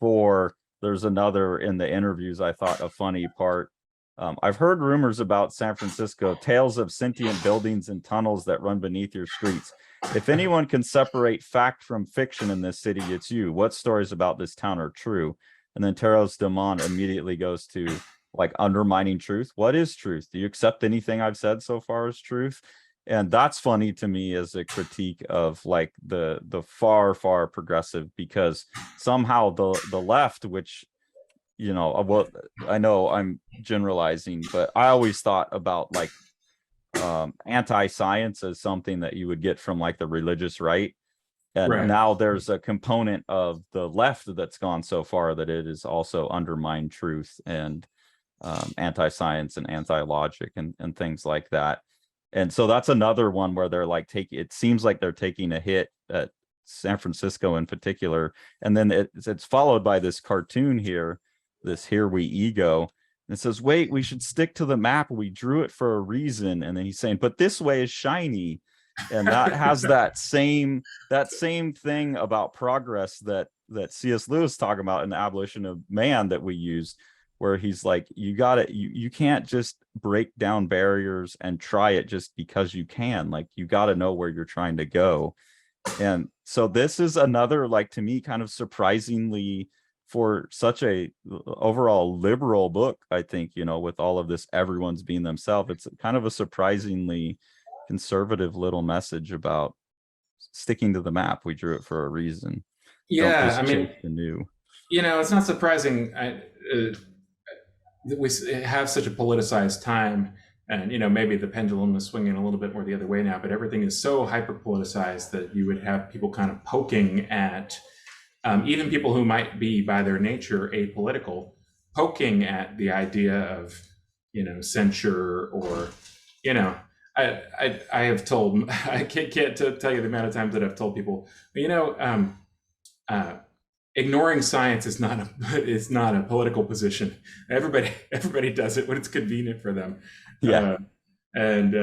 4. There's another in the interviews, I thought, a funny part. I've heard rumors about San Francisco, tales of sentient buildings and tunnels that run beneath your streets. If anyone can separate fact from fiction in this city, it's you. What stories about this town are true? And then Teros Demon immediately goes to like undermining truth. What is truth? Do you accept anything I've said so far as truth? And that's funny to me as a critique of like the far progressive, because somehow the left, which well, I know I'm generalizing, but I always thought about like anti-science as something that you would get from like the religious right. And Right. now there's a component of the left that's gone so far that it is also undermined truth and anti-science and anti-logic and things like that. And so that's another one where they're like it seems like they're taking a hit at San Francisco in particular. And then it's followed by this cartoon here, this Here We Ego. And it says, wait, we should stick to the map. We drew it for a reason. And then he's saying, but this way is shiny. And that has that same thing about progress that C.S. Lewis talking about in The Abolition of Man that we use, where he's like, you can't just break down barriers and try it just because you can. Like, you got to know where you're trying to go. And so this is another, like, to me, kind of surprisingly for such a overall liberal book, I think, with all of this, everyone's being themselves, it's kind of a surprisingly conservative little message about sticking to the map. We drew it for a reason. Don't Yeah, I just chase mean, the new. it's not surprising that we have such a politicized time, and maybe the pendulum is swinging a little bit more the other way now. But everything is so hyper politicized that you would have people kind of poking at even people who might be by their nature apolitical, poking at the idea of censure, or I have told I can't tell you the amount of times that I've told people, ignoring science is not a political position. Everybody does it when it's convenient for them. Yeah. And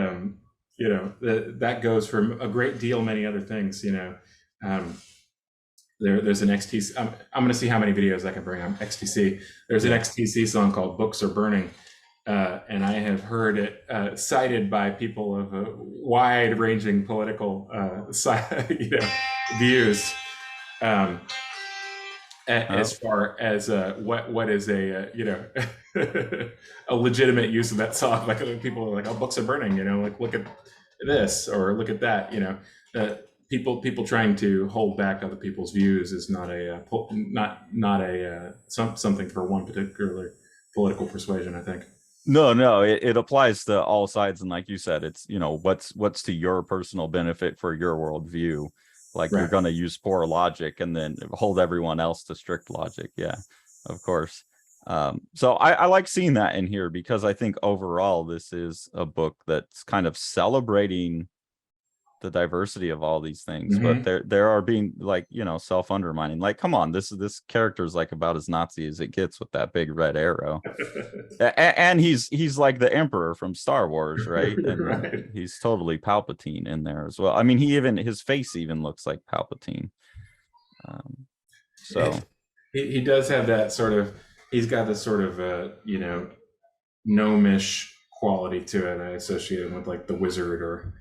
that goes for a great deal many other things. There's an XTC. I'm going to see how many videos I can bring on XTC. There's an XTC song called "Books Are Burning," and I have heard it cited by people of a wide-ranging political views. As far as what is a a legitimate use of that song, like people are like, "Oh, books are burning," like look at this or look at that, people trying to hold back other people's views is not something for one particular political persuasion, I think. No, it applies to all sides, and like you said, it's what's to your personal benefit for your worldview. Like, right. You're going to use poor logic and then hold everyone else to strict logic. Yeah, of course. So I like seeing that in here, because I think overall this is a book that's kind of celebrating the diversity of all these things, mm-hmm. but there are being like, self-undermining. Like, come on, this character is like about as Nazi as it gets with that big red arrow. And he's like the Emperor from Star Wars, right? And right. He's totally Palpatine in there as well. I mean, his face even looks like Palpatine. So he does have that sort of, he's got this sort of gnomish quality to it. I associate him with like the wizard, or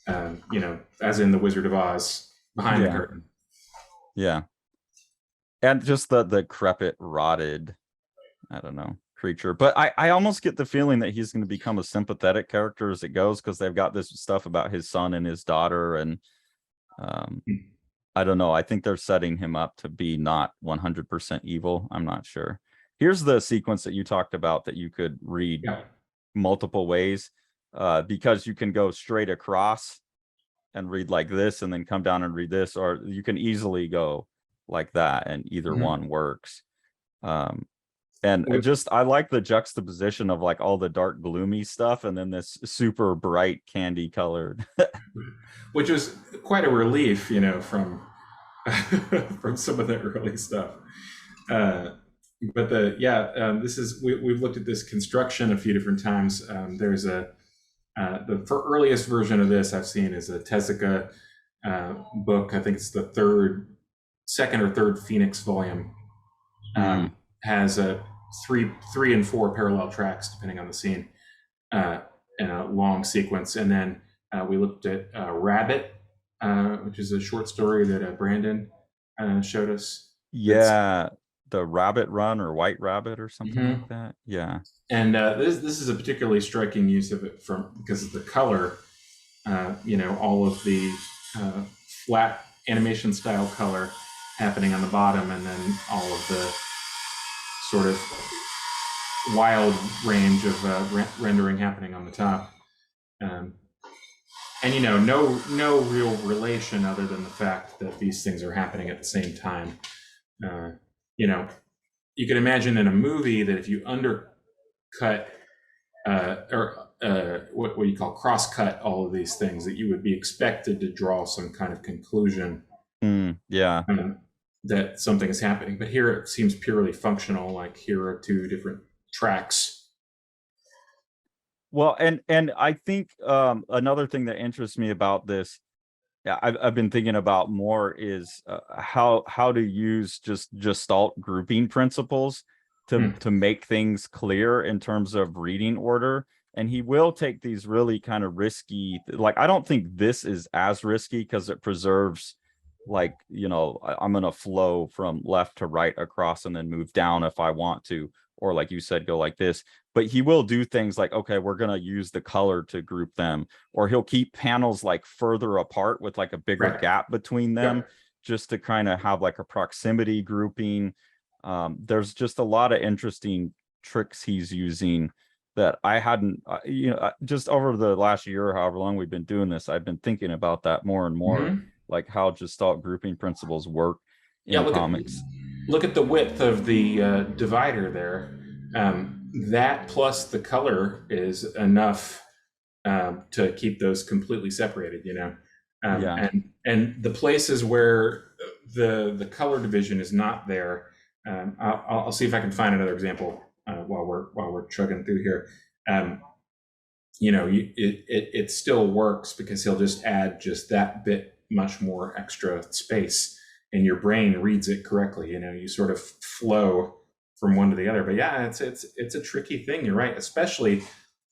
as in the Wizard of Oz, behind the curtain. Yeah. And just the decrepit, rotted, I don't know, creature. But I almost get the feeling that he's going to become a sympathetic character as it goes, because they've got this stuff about his son and his daughter. And I don't know. I think they're setting him up to be not 100% evil. I'm not sure. Here's the sequence that you talked about that you could read multiple ways. Because you can go straight across and read like this and then come down and read this, or you can easily go like that, and either mm-hmm. one works. And I like the juxtaposition of like all the dark gloomy stuff and then this super bright candy colored, which was quite a relief, from from some of the early stuff. But this is, we've looked at this construction a few different times. There's the earliest version of this I've seen is a Tezuka book. I think it's the second or third Phoenix volume. Has a three and four parallel tracks depending on the scene, in a long sequence. And then we looked at Rabbit, which is a short story that Brandon showed us. Yeah. The Rabbit Run, or White Rabbit, or something mm-hmm. like that. Yeah. And this is a particularly striking use of it because of the color. All of the flat animation style color happening on the bottom, and then all of the sort of wild range of rendering happening on the top. And no real relation other than the fact that these things are happening at the same time. You can imagine in a movie that if you undercut or what you call cross-cut all of these things, that you would be expected to draw some kind of conclusion that something is happening. But here it seems purely functional, like here are two different tracks. Well, and I think another thing that interests me about this, I've been thinking about more, is how to use just Gestalt grouping principles to make things clear in terms of reading order. And he will take these really kind of risky, like, I don't think this is as risky because it preserves like, you know, I'm going to flow from left to right across and then move down if I want to, or like you said, go like this. But he will do things like, okay, we're going to use the color to group them, or he'll keep panels like further apart with like a bigger Right. gap between them, Yep. just to kind of have like a proximity grouping. There's just a lot of interesting tricks he's using that I hadn't, just over the last year or however long we've been doing this, I've been thinking about that more and more, Hmm. like how Gestalt grouping principles work Yeah. in comics. Look at the width of the divider there. That plus the color is enough to keep those completely separated. Yeah. And the places where the color division is not there, I'll see if I can find another example while we're chugging through here. Um, it still works because he'll just add just that bit much more extra space, and your brain reads it correctly. You sort of flow from one to the other. But yeah, it's a tricky thing. You're right, especially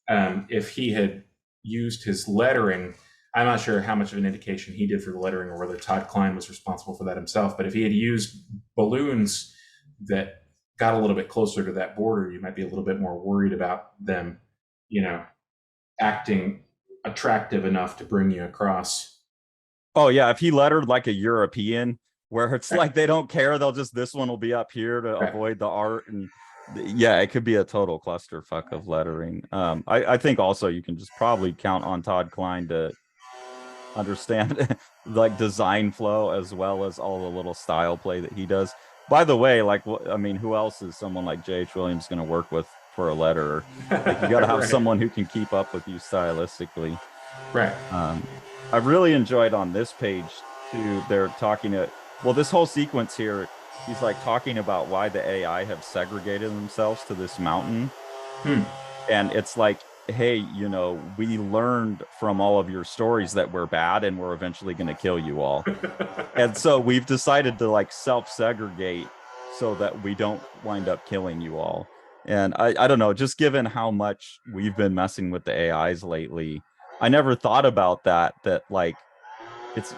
if he had used his lettering. I'm not sure how much of an indication he did for the lettering, or whether Todd Klein was responsible for that himself. But if he had used balloons that got a little bit closer to that border, you might be a little bit more worried about them, you know, acting attractive enough to bring you across. Oh yeah, if he lettered like a European, where it's like they don't care, they'll just, this one will be up here to Right. avoid the art, and yeah, it could be a total clusterfuck of lettering. I think also you can just probably count on Todd Klein to understand like design flow as well as all the little style play that he does. By the way, like, I mean, who else is someone like J.H. Williams going to work with for a letterer? Like, you got to have Right. someone who can keep up with you stylistically. Right. Um, I really enjoyed on this page too. They're talking to, well, this whole sequence here, he's like talking about why the AI have segregated themselves to this mountain. Hmm. And it's like, hey, we learned from all of your stories that we're bad and we're eventually going to kill you all. And so we've decided to like self-segregate so that we don't wind up killing you all. And I don't know, just given how much we've been messing with the AIs lately, I never thought about that like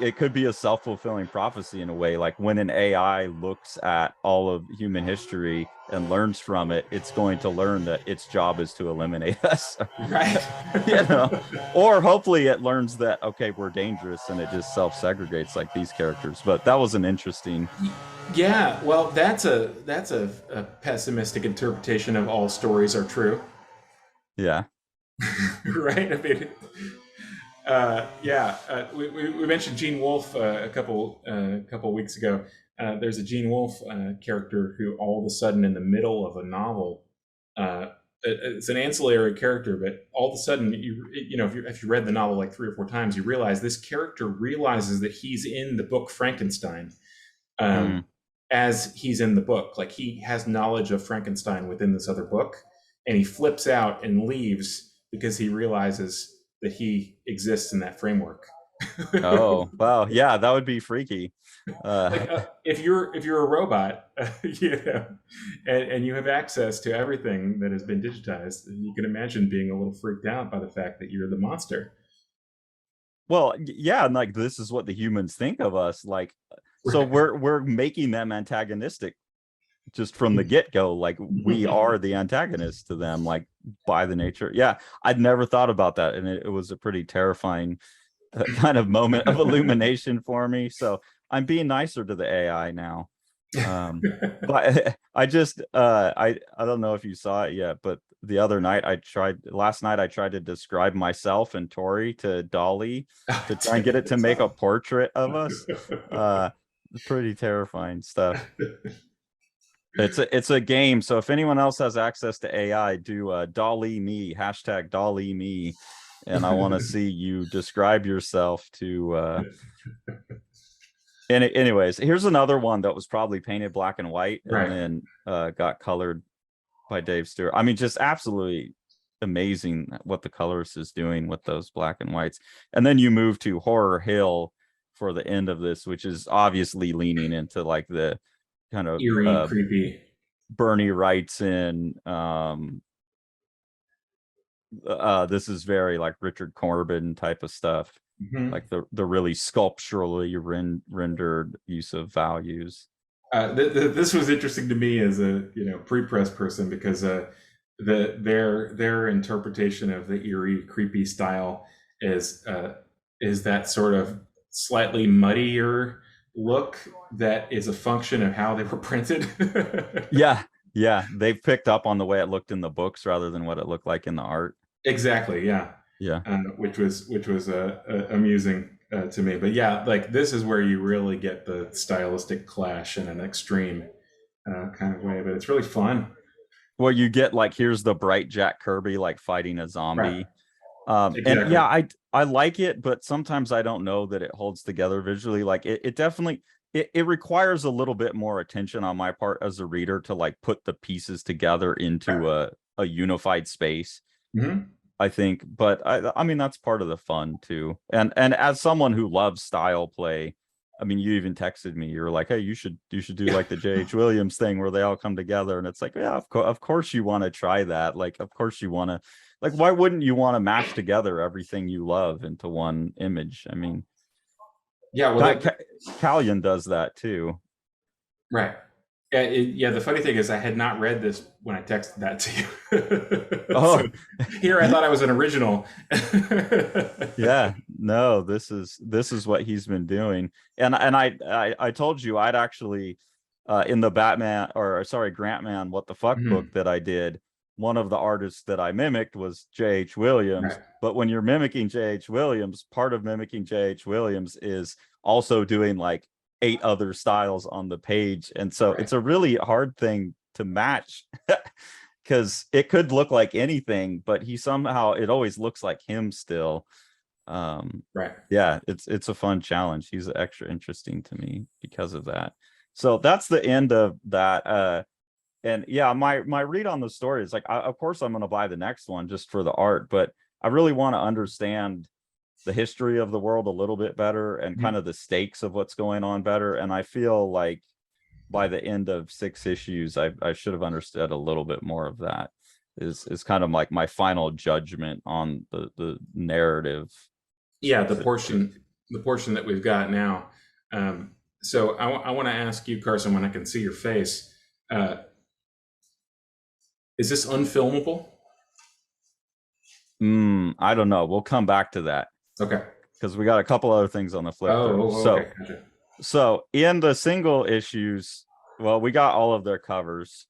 it could be a self-fulfilling prophecy in a way. Like when an AI looks at all of human history and learns from it, it's going to learn that its job is to eliminate us. Right. you know or hopefully it learns that, okay, we're dangerous, and it just self-segregates like these characters. But that was an interesting. Yeah. Well, that's a pessimistic interpretation of all stories are true. Yeah. Right. I mean, yeah. We mentioned Gene Wolfe a couple weeks ago. There's a Gene Wolfe character who all of a sudden in the middle of a novel, it's an ancillary character, but all of a sudden if you read the novel like 3 or 4 times, you realize this character realizes that he's in the book Frankenstein, Mm. as he's in the book. Like he has knowledge of Frankenstein within this other book, and he flips out and leaves because he realizes that he exists in that framework. Oh wow, yeah, that would be freaky. Like if you're a robot, and you have access to everything that has been digitized, you can imagine being a little freaked out by the fact that you're the monster. well, yeah, and like this is what the humans think of us like. So Right. we're making them antagonistic just from the get-go. Like we are the antagonist to them, like by the nature. Yeah, I'd never thought about that, and it was a pretty terrifying kind of moment of illumination for me. So I'm being nicer to the AI now. But I just I don't know if you saw it yet, but the other night last night I tried to describe myself and Tori to Dolly to try and get it to That's make a awesome. portrait of us. Uh Pretty terrifying stuff. It's a game, so if anyone else has access to AI, do Dolly me, hashtag Dolly me, and I want to see you describe yourself to anyways, here's another one that was probably painted black and white and Right. then got colored by Dave Stewart. I mean, just absolutely amazing what the colorist is doing with those black and whites. And then you move to Horror Hill for the end of this, which is obviously leaning into like the kind of Eerie, creepy. Bernie Wrightson. This is very like Richard Corbin type of stuff. Mhm. like the really sculpturally rendered use of values. This was interesting to me as a pre-press person because their interpretation of the eerie, creepy style is that sort of slightly muddier look that is a function of how they were printed. Yeah, yeah, they've picked up on the way it looked in the books rather than what it looked like in the art. Exactly, yeah. Yeah. Which was amusing to me. But yeah, like this is where you really get the stylistic clash in an extreme kind of way. But it's really fun. Well, you get like here's the bright Jack Kirby like fighting a Right. zombie. And Exactly. yeah, I like it, but sometimes I don't know that it holds together visually. Like it definitely it requires a little bit more attention on my part as a reader to like put the pieces together Right. into a unified space, Hmm. I think. But I mean that's part of the fun too. And as someone who loves style play, I mean you even texted me, you were like, hey, you should do Yeah. like the J.H. Williams thing where they all come together. And it's like, yeah, of course you want to try that. Like of course you want to, like why wouldn't you want to mash together everything you love into one image? I mean, Yeah. Well, Callion does that too. right. Yeah. Yeah. The funny thing is, I had not read this when I texted that to you. So Oh, here I thought I was an original. yeah, no, this is what he's been doing. And I told you I'd actually in the Batman, or sorry, Grantman what the fuck book Mhm. that I did, one of the artists that I mimicked was J.H. Williams. Right. But when you're mimicking J.H. Williams, part of mimicking J.H. Williams is also doing like 8 other styles on the page. And so Right. it's a really hard thing to match because it could look like anything, but he somehow, it always looks like him still. Right. Yeah, it's a fun challenge. He's extra interesting to me because of that. So that's the end of that. And yeah, my read on the story is like, of course I'm going to buy the next one just for the art, but I really want to understand the history of the world a little bit better and kind Mhm. of the stakes of what's going on better. And I feel like by the end of 6 issues, I should have understood a little bit more of that. Is kind of like my final judgment on the narrative. Yeah. To The portion that we've got now. So I want to ask you, Carson, when I can see your face, uh, is this unfilmable? I don't know. We'll come back to that Okay. because we got a couple other things on the flip through. Okay. Gotcha. So in the single issues, well, we got all of their covers.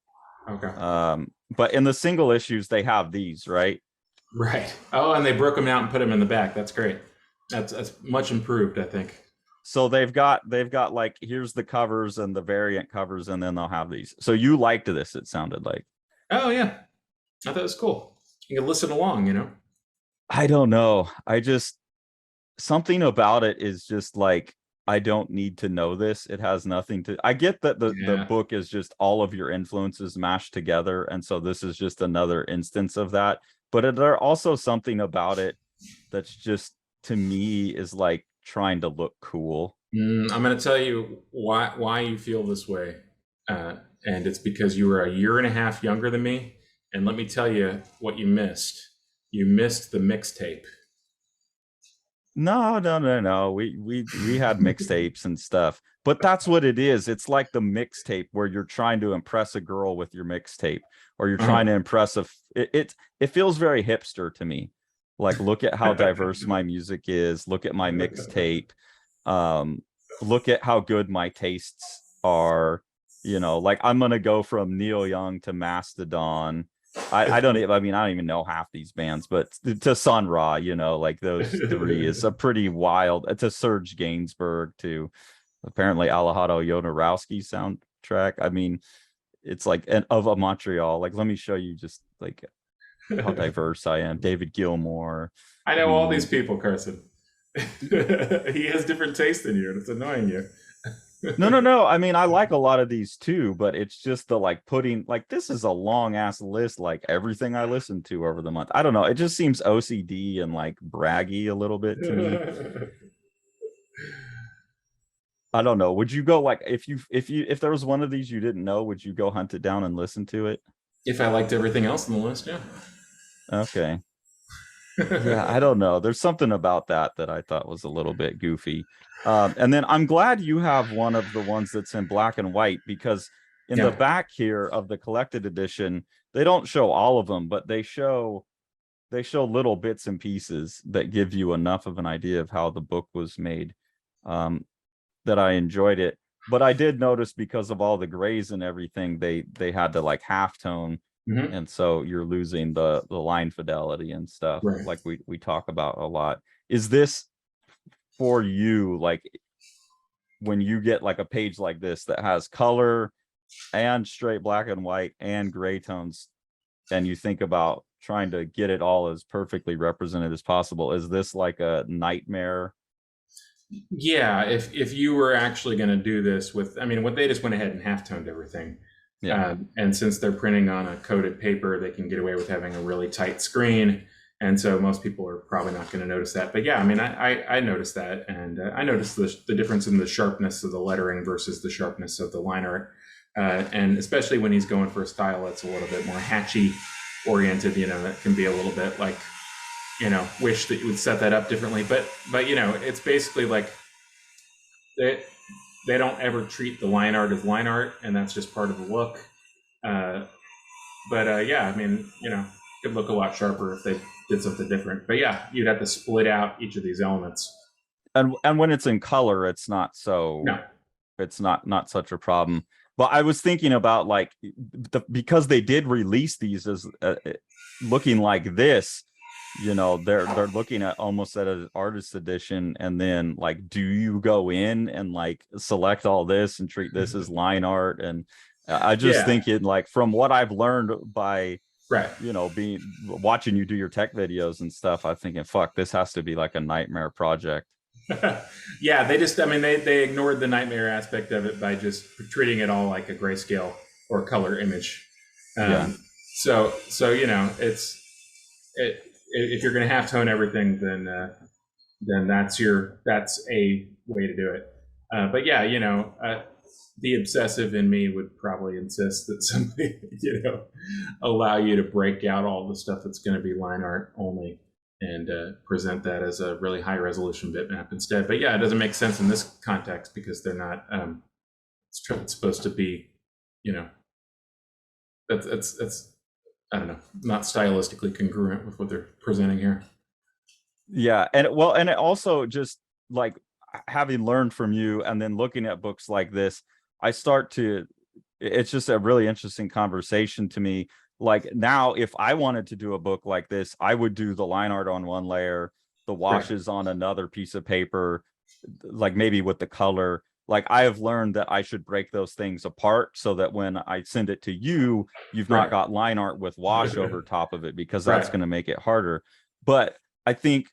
Okay. But in the single issues, they have these, right? Right. Oh, and they broke them out and put them in the back. That's great. That's much improved, I think. So they've got like here's the covers and the variant covers, and then they'll have these. So you liked this, it sounded like. Oh yeah, I thought it was cool. You can listen along. I don't know. I just something about it is just like I don't need to know this. It has nothing to. I get that the Yeah. book is just all of your influences mashed together, and so this is just another instance of that. But there also something about it that's just to me is like trying to look cool. I'm going to tell you why you feel this way, and it's because you were a year and a half younger than me. And let me tell you what you missed. You missed the mixtape. No, no, no, no. We had mixtapes and stuff, but that's what it is. It's like the mixtape where you're trying to impress a girl with your mixtape, or you're trying to Uh-huh. impress it feels very hipster to me. Like, look at how diverse my music is. Look at my mixtape. Um, look at how good my tastes are. Like I'm gonna go from Neil Young to Mastodon. I don't even, I mean, I don't even know half these bands, but to Sun Ra, like those three is a pretty wild, to Serge Gainsbourg, to apparently Alejandro Jodorowsky soundtrack. I mean, it's like an of a Montreal. Like, let me show you just like how diverse I am. David Gilmour. I I know all these mean, people, Carson. He has different taste than you, and it's annoying you. no, no, no. I mean, I like a lot of these too, but it's just the like putting like this is a long ass list, like everything I listened to over the month. I don't know. It just seems OCD and like braggy a little bit to me. I don't know. Would you go like if there was one of these you didn't know, would you go hunt it down and listen to it? If I liked everything else on the list, yeah. Okay. Yeah, I don't know. There's something about that that I thought was a little bit goofy. And then I'm glad you have one of the ones that's in black and white, because in the Yeah. back here of the collected edition, they don't show all of them, but they show little bits and pieces that give you enough of an idea of how the book was made, um, that I enjoyed it. But I did notice, because of all the grays and everything, they had to like halftone, Hmm. and so you're losing the line fidelity and stuff, Right. like we talk about a lot. Is this for you, like when you get like a page like this that has color and straight black and white and gray tones, and you think about trying to get it all as perfectly represented as possible, is this like a nightmare? Yeah, if you were actually going to do this with, I mean, what they just went ahead and half-toned everything. Yeah. And since they're printing on a coated paper, they can get away with having a really tight screen. And so most people are probably not going to notice that. But yeah, I mean, I noticed that. And I noticed the difference in the sharpness of the lettering versus the sharpness of the line art. And especially when he's going for a style that's a little bit more hatchy oriented, that can be a little bit like, wish that you would set that up differently. But it's basically like they they don't ever treat the line art as line art, and that's just part of the look. Uh, but yeah, I mean, it could look a lot sharper if they did something different. But yeah, you'd have to split out each of these elements. And when it's in color, it's not so, No, it's not such a problem. But I was thinking about like because they did release these as looking like this, they're looking at almost at an artist edition, and then like, do you go in and like select all this and treat this as line art? And I just yeah, thinking, like, from what I've learned by right. being watching you do your tech videos and stuff, I'm thinking, fuck, this has to be like a nightmare project. Yeah, they ignored the nightmare aspect of it by just treating it all like a grayscale or color image. Yeah. So if you're going to half tone everything, then that's a way to do it. But yeah, the obsessive in me would probably insist that somebody allow you to break out all the stuff that's going to be line art only, and present that as a really high resolution bitmap instead. But yeah, it doesn't make sense in this context because they're not. It's supposed to be, that's I don't know, not stylistically congruent with what they're presenting here. Yeah, and it also just like having learned from you and then looking at books like this, I start to, it's just a really interesting conversation to me. Like now, if I wanted to do a book like this, I would do the line art on one layer, the Right. washes on another piece of paper, like maybe with the color. Like I have learned that I should break those things apart so that when I send it to you, you've not Right. got line art with wash over top of it, because that's Right. going to make it harder. But I think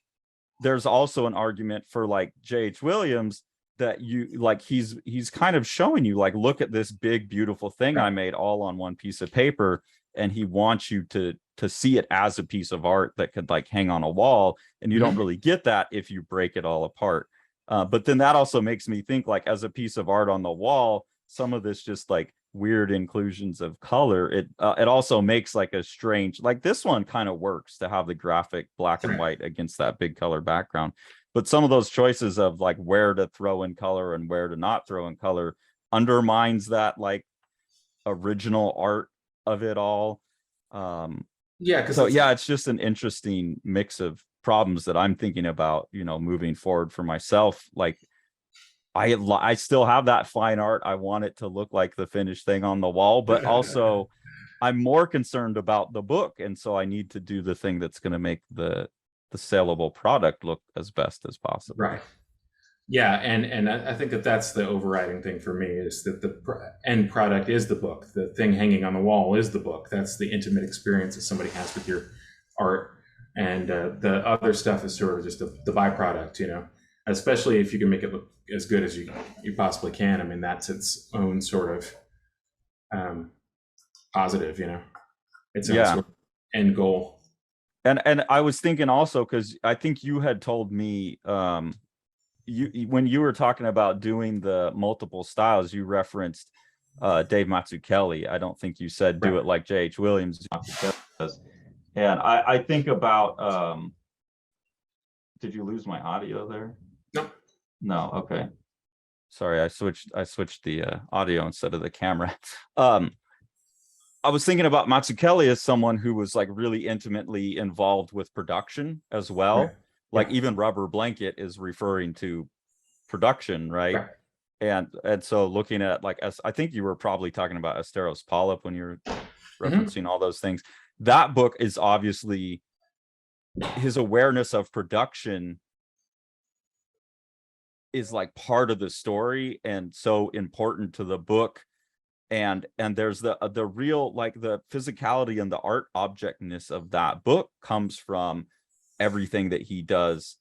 there's also an argument for like J.H. Williams, that you like he's kind of showing you like, look at this big beautiful thing I Right. made all on one piece of paper, and he wants you to see it as a piece of art that could like hang on a wall, and you don't Mhm. really get that if you break it all apart. But then that also makes me think, like, as a piece of art on the wall, some of this just like weird inclusions of color, it also makes like a strange, like this one kind of works to have the graphic black and Right. white against that big color background. But some of those choices of like where to throw in color and where to not throw in color undermines that like original art of it all. Um, Yeah, because so it's yeah, it's just an interesting mix of problems that I'm thinking about, moving forward for myself. Like I still have that fine art. I want it to look like the finished thing on the wall, but also I'm more concerned about the book, and so I need to do the thing that's going to make the saleable product look as best as possible. right. Yeah, and I think that that's the overriding thing for me, is that the end product is the book. The thing hanging on the wall is the book. That's the intimate experience that somebody has with your art, and the other stuff is sort of just the byproduct. Especially if you can make it look as good as you possibly can. I mean, that's its own sort of um, positive. Its own Yeah. sort of end goal. And I was thinking also, because I think you had told me, you when you were talking about doing the multiple styles, you referenced Dave Mazzucchelli. I don't think you said do Right. it like J.H. Williams does. And I think about did you lose my audio there? No. No, okay. Sorry, I switched the audio instead of the camera. I was thinking about Mazzucchelli as someone who was like really intimately involved with production as well. Right. Like Yeah. even Rubber Blanket is referring to production, right? Right. And so looking at like, as I think you were probably talking about Asteros Polyp when you're referencing all those things. That book is obviously his awareness of production is like part of the story and so important to the book. And there's the real, like the physicality and the art objectness of that book comes from everything that he does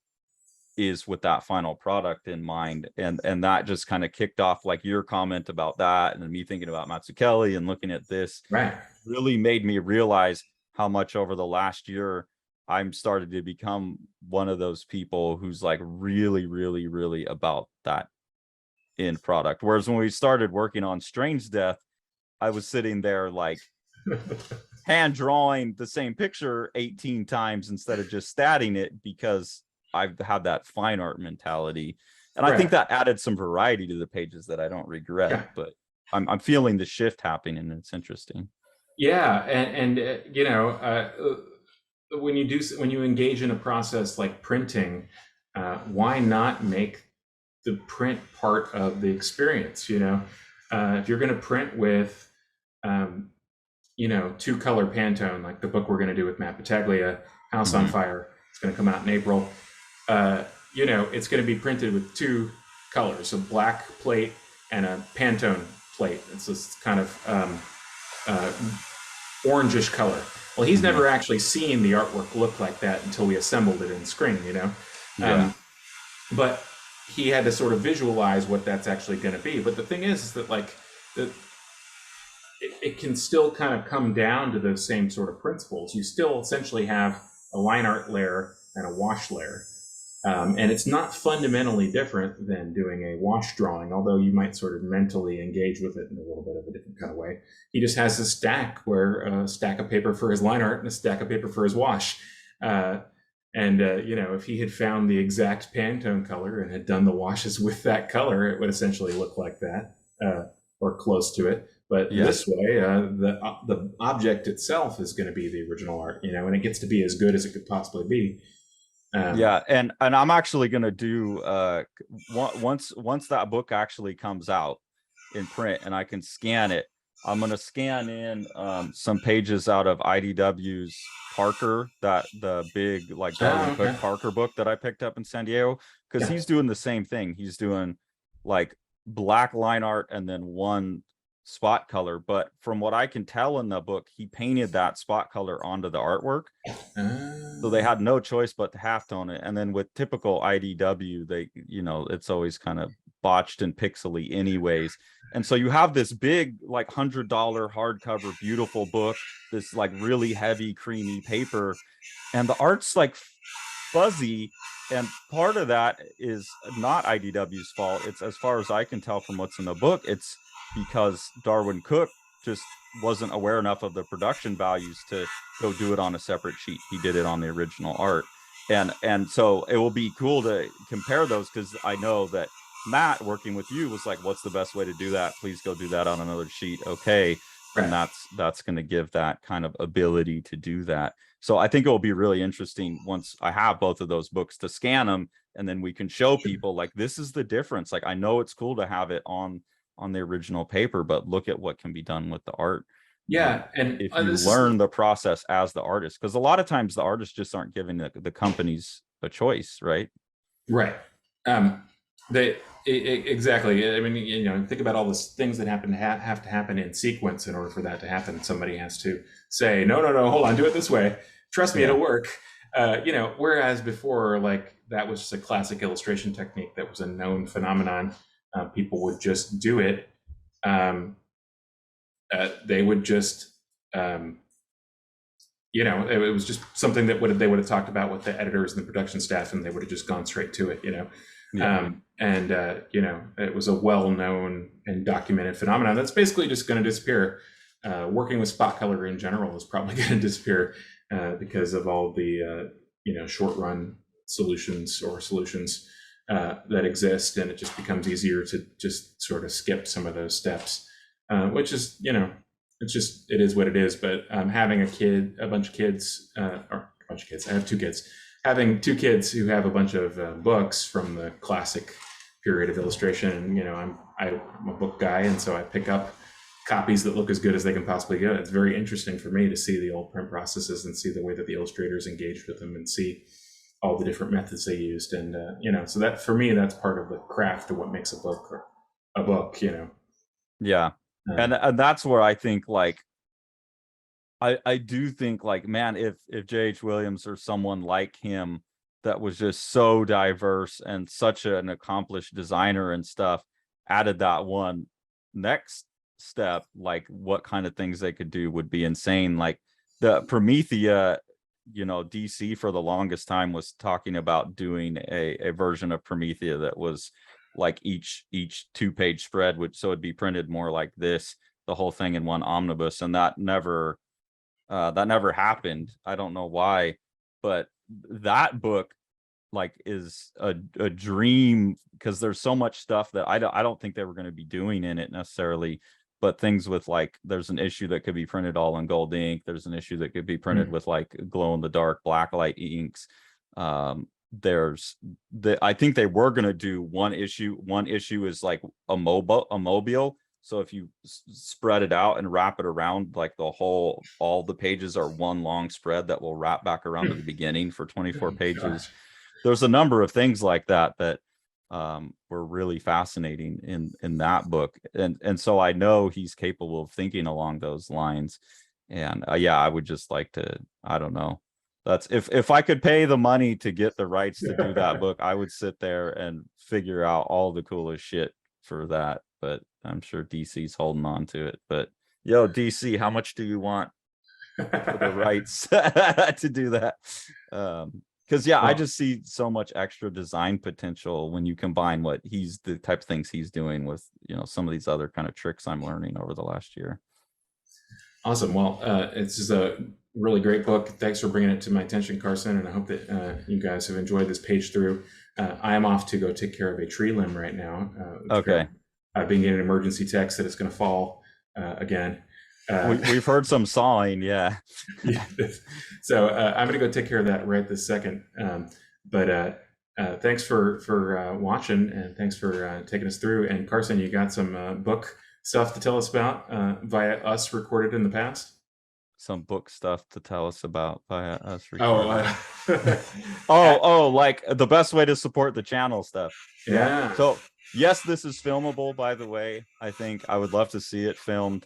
is with that final product in mind. And that just kind of kicked off like your comment about that, and then me thinking about Mazzucchelli and looking at this Right. really made me realize how much over the last year I'm started to become one of those people who's like really, really, really about that end product. Whereas when we started working on Strange Death, I was sitting there like hand drawing the same picture 18 times instead of just statting it, because I've had that fine art mentality. And I think that added some variety to the pages that I don't regret. Yeah. But I'm feeling the shift happening, and it's interesting. Yeah, and you know, when you engage in a process like printing, why not make the print part of the experience? You know, if you're going to print with, you know, 2-color Pantone, like the book we're going to do with Matt Battaglia, House on Fire, it's going to come out in April. You know, it's going to be printed with 2 colors, a black plate and a Pantone plate. It's this kind of orangish color. Well, he's never actually seen the artwork look like that until we assembled it in screen, you know? But he had to sort of visualize what that's actually going to be. But the thing is that like it can still kind of come down to those same sort of principles. You still essentially have a line art layer and a wash layer. And it's not fundamentally different than doing a wash drawing, although you might sort of mentally engage with it in a little bit of a different kind of way. He just has a stack where a stack of paper for his line art and a stack of paper for his wash. You know, if he had found the exact Pantone color and had done the washes with that color, it would essentially look like that, or close to it. But this way, the object itself is going to be the original art, you know, and it gets to be as good as it could possibly be. And I'm actually going to do once that book actually comes out in print and I can scan it, I'm going to scan in some pages out of IDW's Parker, that the big like Darwin Cook Parker book that I picked up in San Diego, because he's doing the same thing. He's doing like black line art and then one spot color, but from what I can tell in the book, he painted that spot color onto the artwork. So they had no choice but to halftone it. And then with typical IDW, they, you know, it's always kind of botched and pixely anyways. And so you have this big like $100 hardcover beautiful book, this like really heavy creamy paper, and the art's like fuzzy. And part of that is not IDW's fault. It's, as far as I can tell from what's in the book, it's because Darwin Cook just wasn't aware enough of the production values to go do it on a separate sheet. He did it on the original art. And so it will be cool to compare those, because I know that Matt, working with you, was like, what's the best way to do that? Please go do that on another sheet. Okay. And that's going to give that kind of ability to do that. So I think it will be really interesting once I have both of those books to scan them, and then we can show people like, this is the difference. Like, I know it's cool to have it on the original paper, but look at what can be done with the art. And if you learn the process as the artist, because a lot of times the artists just aren't giving the companies a choice, right? Right. Exactly. I mean, you know, think about all the things that have to happen in sequence in order for that to happen. Somebody has to say, no, hold on, do it this way. Trust me, it'll work. You know, whereas before, like, that was just a classic illustration technique that was a known phenomenon. People would just do it. They would just, you know, it was just something that they would have talked about with the editors and the production staff, and they would have just gone straight to it, you know. You know, it was a well-known and documented phenomenon that's basically just going to disappear. Working with spot color in general is probably going to disappear because of all the, you know, short-run solutions that exist, and it just becomes easier to just sort of skip some of those steps, which is, it is what it is. But having a bunch of kids, I have 2 kids. Having 2 kids who have a bunch of books from the classic period of illustration, and I'm a book guy, and so I pick up copies that look as good as they can possibly get. It's very interesting for me to see the old print processes and see the way that the illustrators engaged with them and see all the different methods they used. And, so that for me, that's part of the craft of what makes a book a book, Yeah. And that's where I think, like, I do think, like, man, if J.H. Williams or someone like him that was just so diverse and such an accomplished designer and stuff added that one next step, like what kind of things they could do would be insane. Like the Promethea, DC for the longest time was talking about doing a version of Promethea that was like each 2-page spread, so it'd be printed more like this, the whole thing in one omnibus, and that never happened. I don't know why, but that book, like, is a dream, because there's so much stuff that I don't think they were going to be doing in it necessarily, but things with, like, there's an issue that could be printed all in gold ink. There's an issue that could be printed with like glow in the dark black light inks. I think they were going to do one issue is like a mobile. So if you spread it out and wrap it around, like all the pages are one long spread that will wrap back around to the beginning for 24 pages. Gosh. There's a number of things like that were really fascinating in that book. And so I know he's capable of thinking along those lines. And I would just like to, I don't know. That's if I could pay the money to get the rights to do that book, I would sit there and figure out all the coolest shit for that. But I'm sure DC's holding on to it. But DC, how much do you want for the rights to do that? Because I just see so much extra design potential when you combine the type of things he's doing with some of these other kind of tricks I'm learning over the last year. Awesome. Well, it's just a really great book. Thanks for bringing it to my attention, Carson, and I hope that you guys have enjoyed this page through. I am off to go take care of a tree limb right now. Okay. I've been getting an emergency text that it's going to fall again. We've heard some sawing, yeah. So I'm going to go take care of that right this second. But thanks for watching, and thanks for taking us through. And Carson, you got some book stuff to tell us about via us recorded in the past? Some book stuff to tell us about via us recorded. Like the best way to support the channel stuff. Yeah. So yes, this is filmable, by the way. I think I would love to see it filmed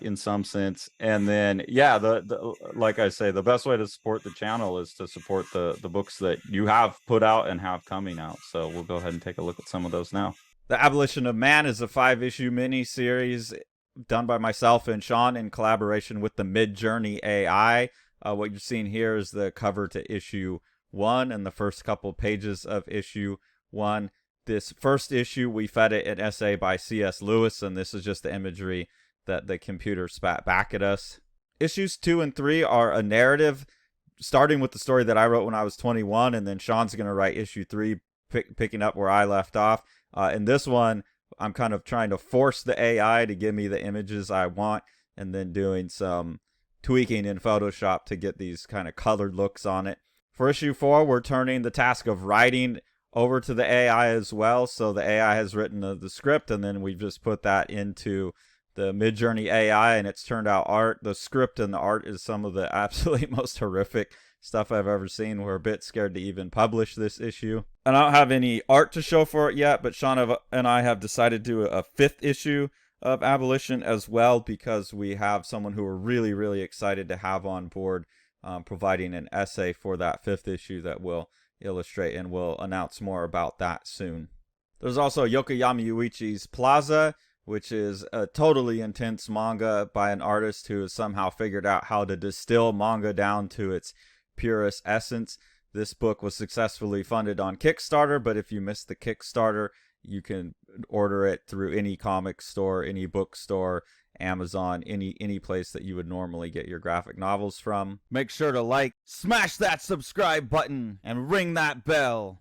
in some sense. And then the like I say, the best way to support the channel is to support the books that you have put out and have coming out. So we'll go ahead and take a look at some of those now. The Abolition of Man is a 5-issue mini-series done by myself and Sean in collaboration with the Midjourney AI. What you're seeing here is the cover to issue 1 and the first couple pages of issue 1. This first issue, we fed it an essay by C.S. Lewis, and this is just the imagery that the computer spat back at us. Issues 2 and 3 are a narrative, starting with the story that I wrote when I was 21, and then Sean's going to write issue 3, picking up where I left off. In this one, I'm kind of trying to force the AI to give me the images I want, and then doing some tweaking in Photoshop to get these kind of colored looks on it. For issue 4, we're turning the task of writing over to the AI as well. So the AI has written the script, and then we've just put that into the Midjourney AI, and it's turned out art. The script and the art is some of the absolutely most horrific stuff I've ever seen. We're a bit scared to even publish this issue. And I don't have any art to show for it yet, but Sean and I have decided to do a 5th issue of Abolition as well, because we have someone who we're really, really excited to have on board, providing an essay for that 5th issue that we'll illustrate, and we'll announce more about that soon. There's also Yokoyama Yuichi's Plaza, which is a totally intense manga by an artist who has somehow figured out how to distill manga down to its purest essence. This book was successfully funded on Kickstarter, but if you missed the Kickstarter, you can order it through any comic store, any bookstore, Amazon, any place that you would normally get your graphic novels from. Make sure to like, smash that subscribe button, and ring that bell.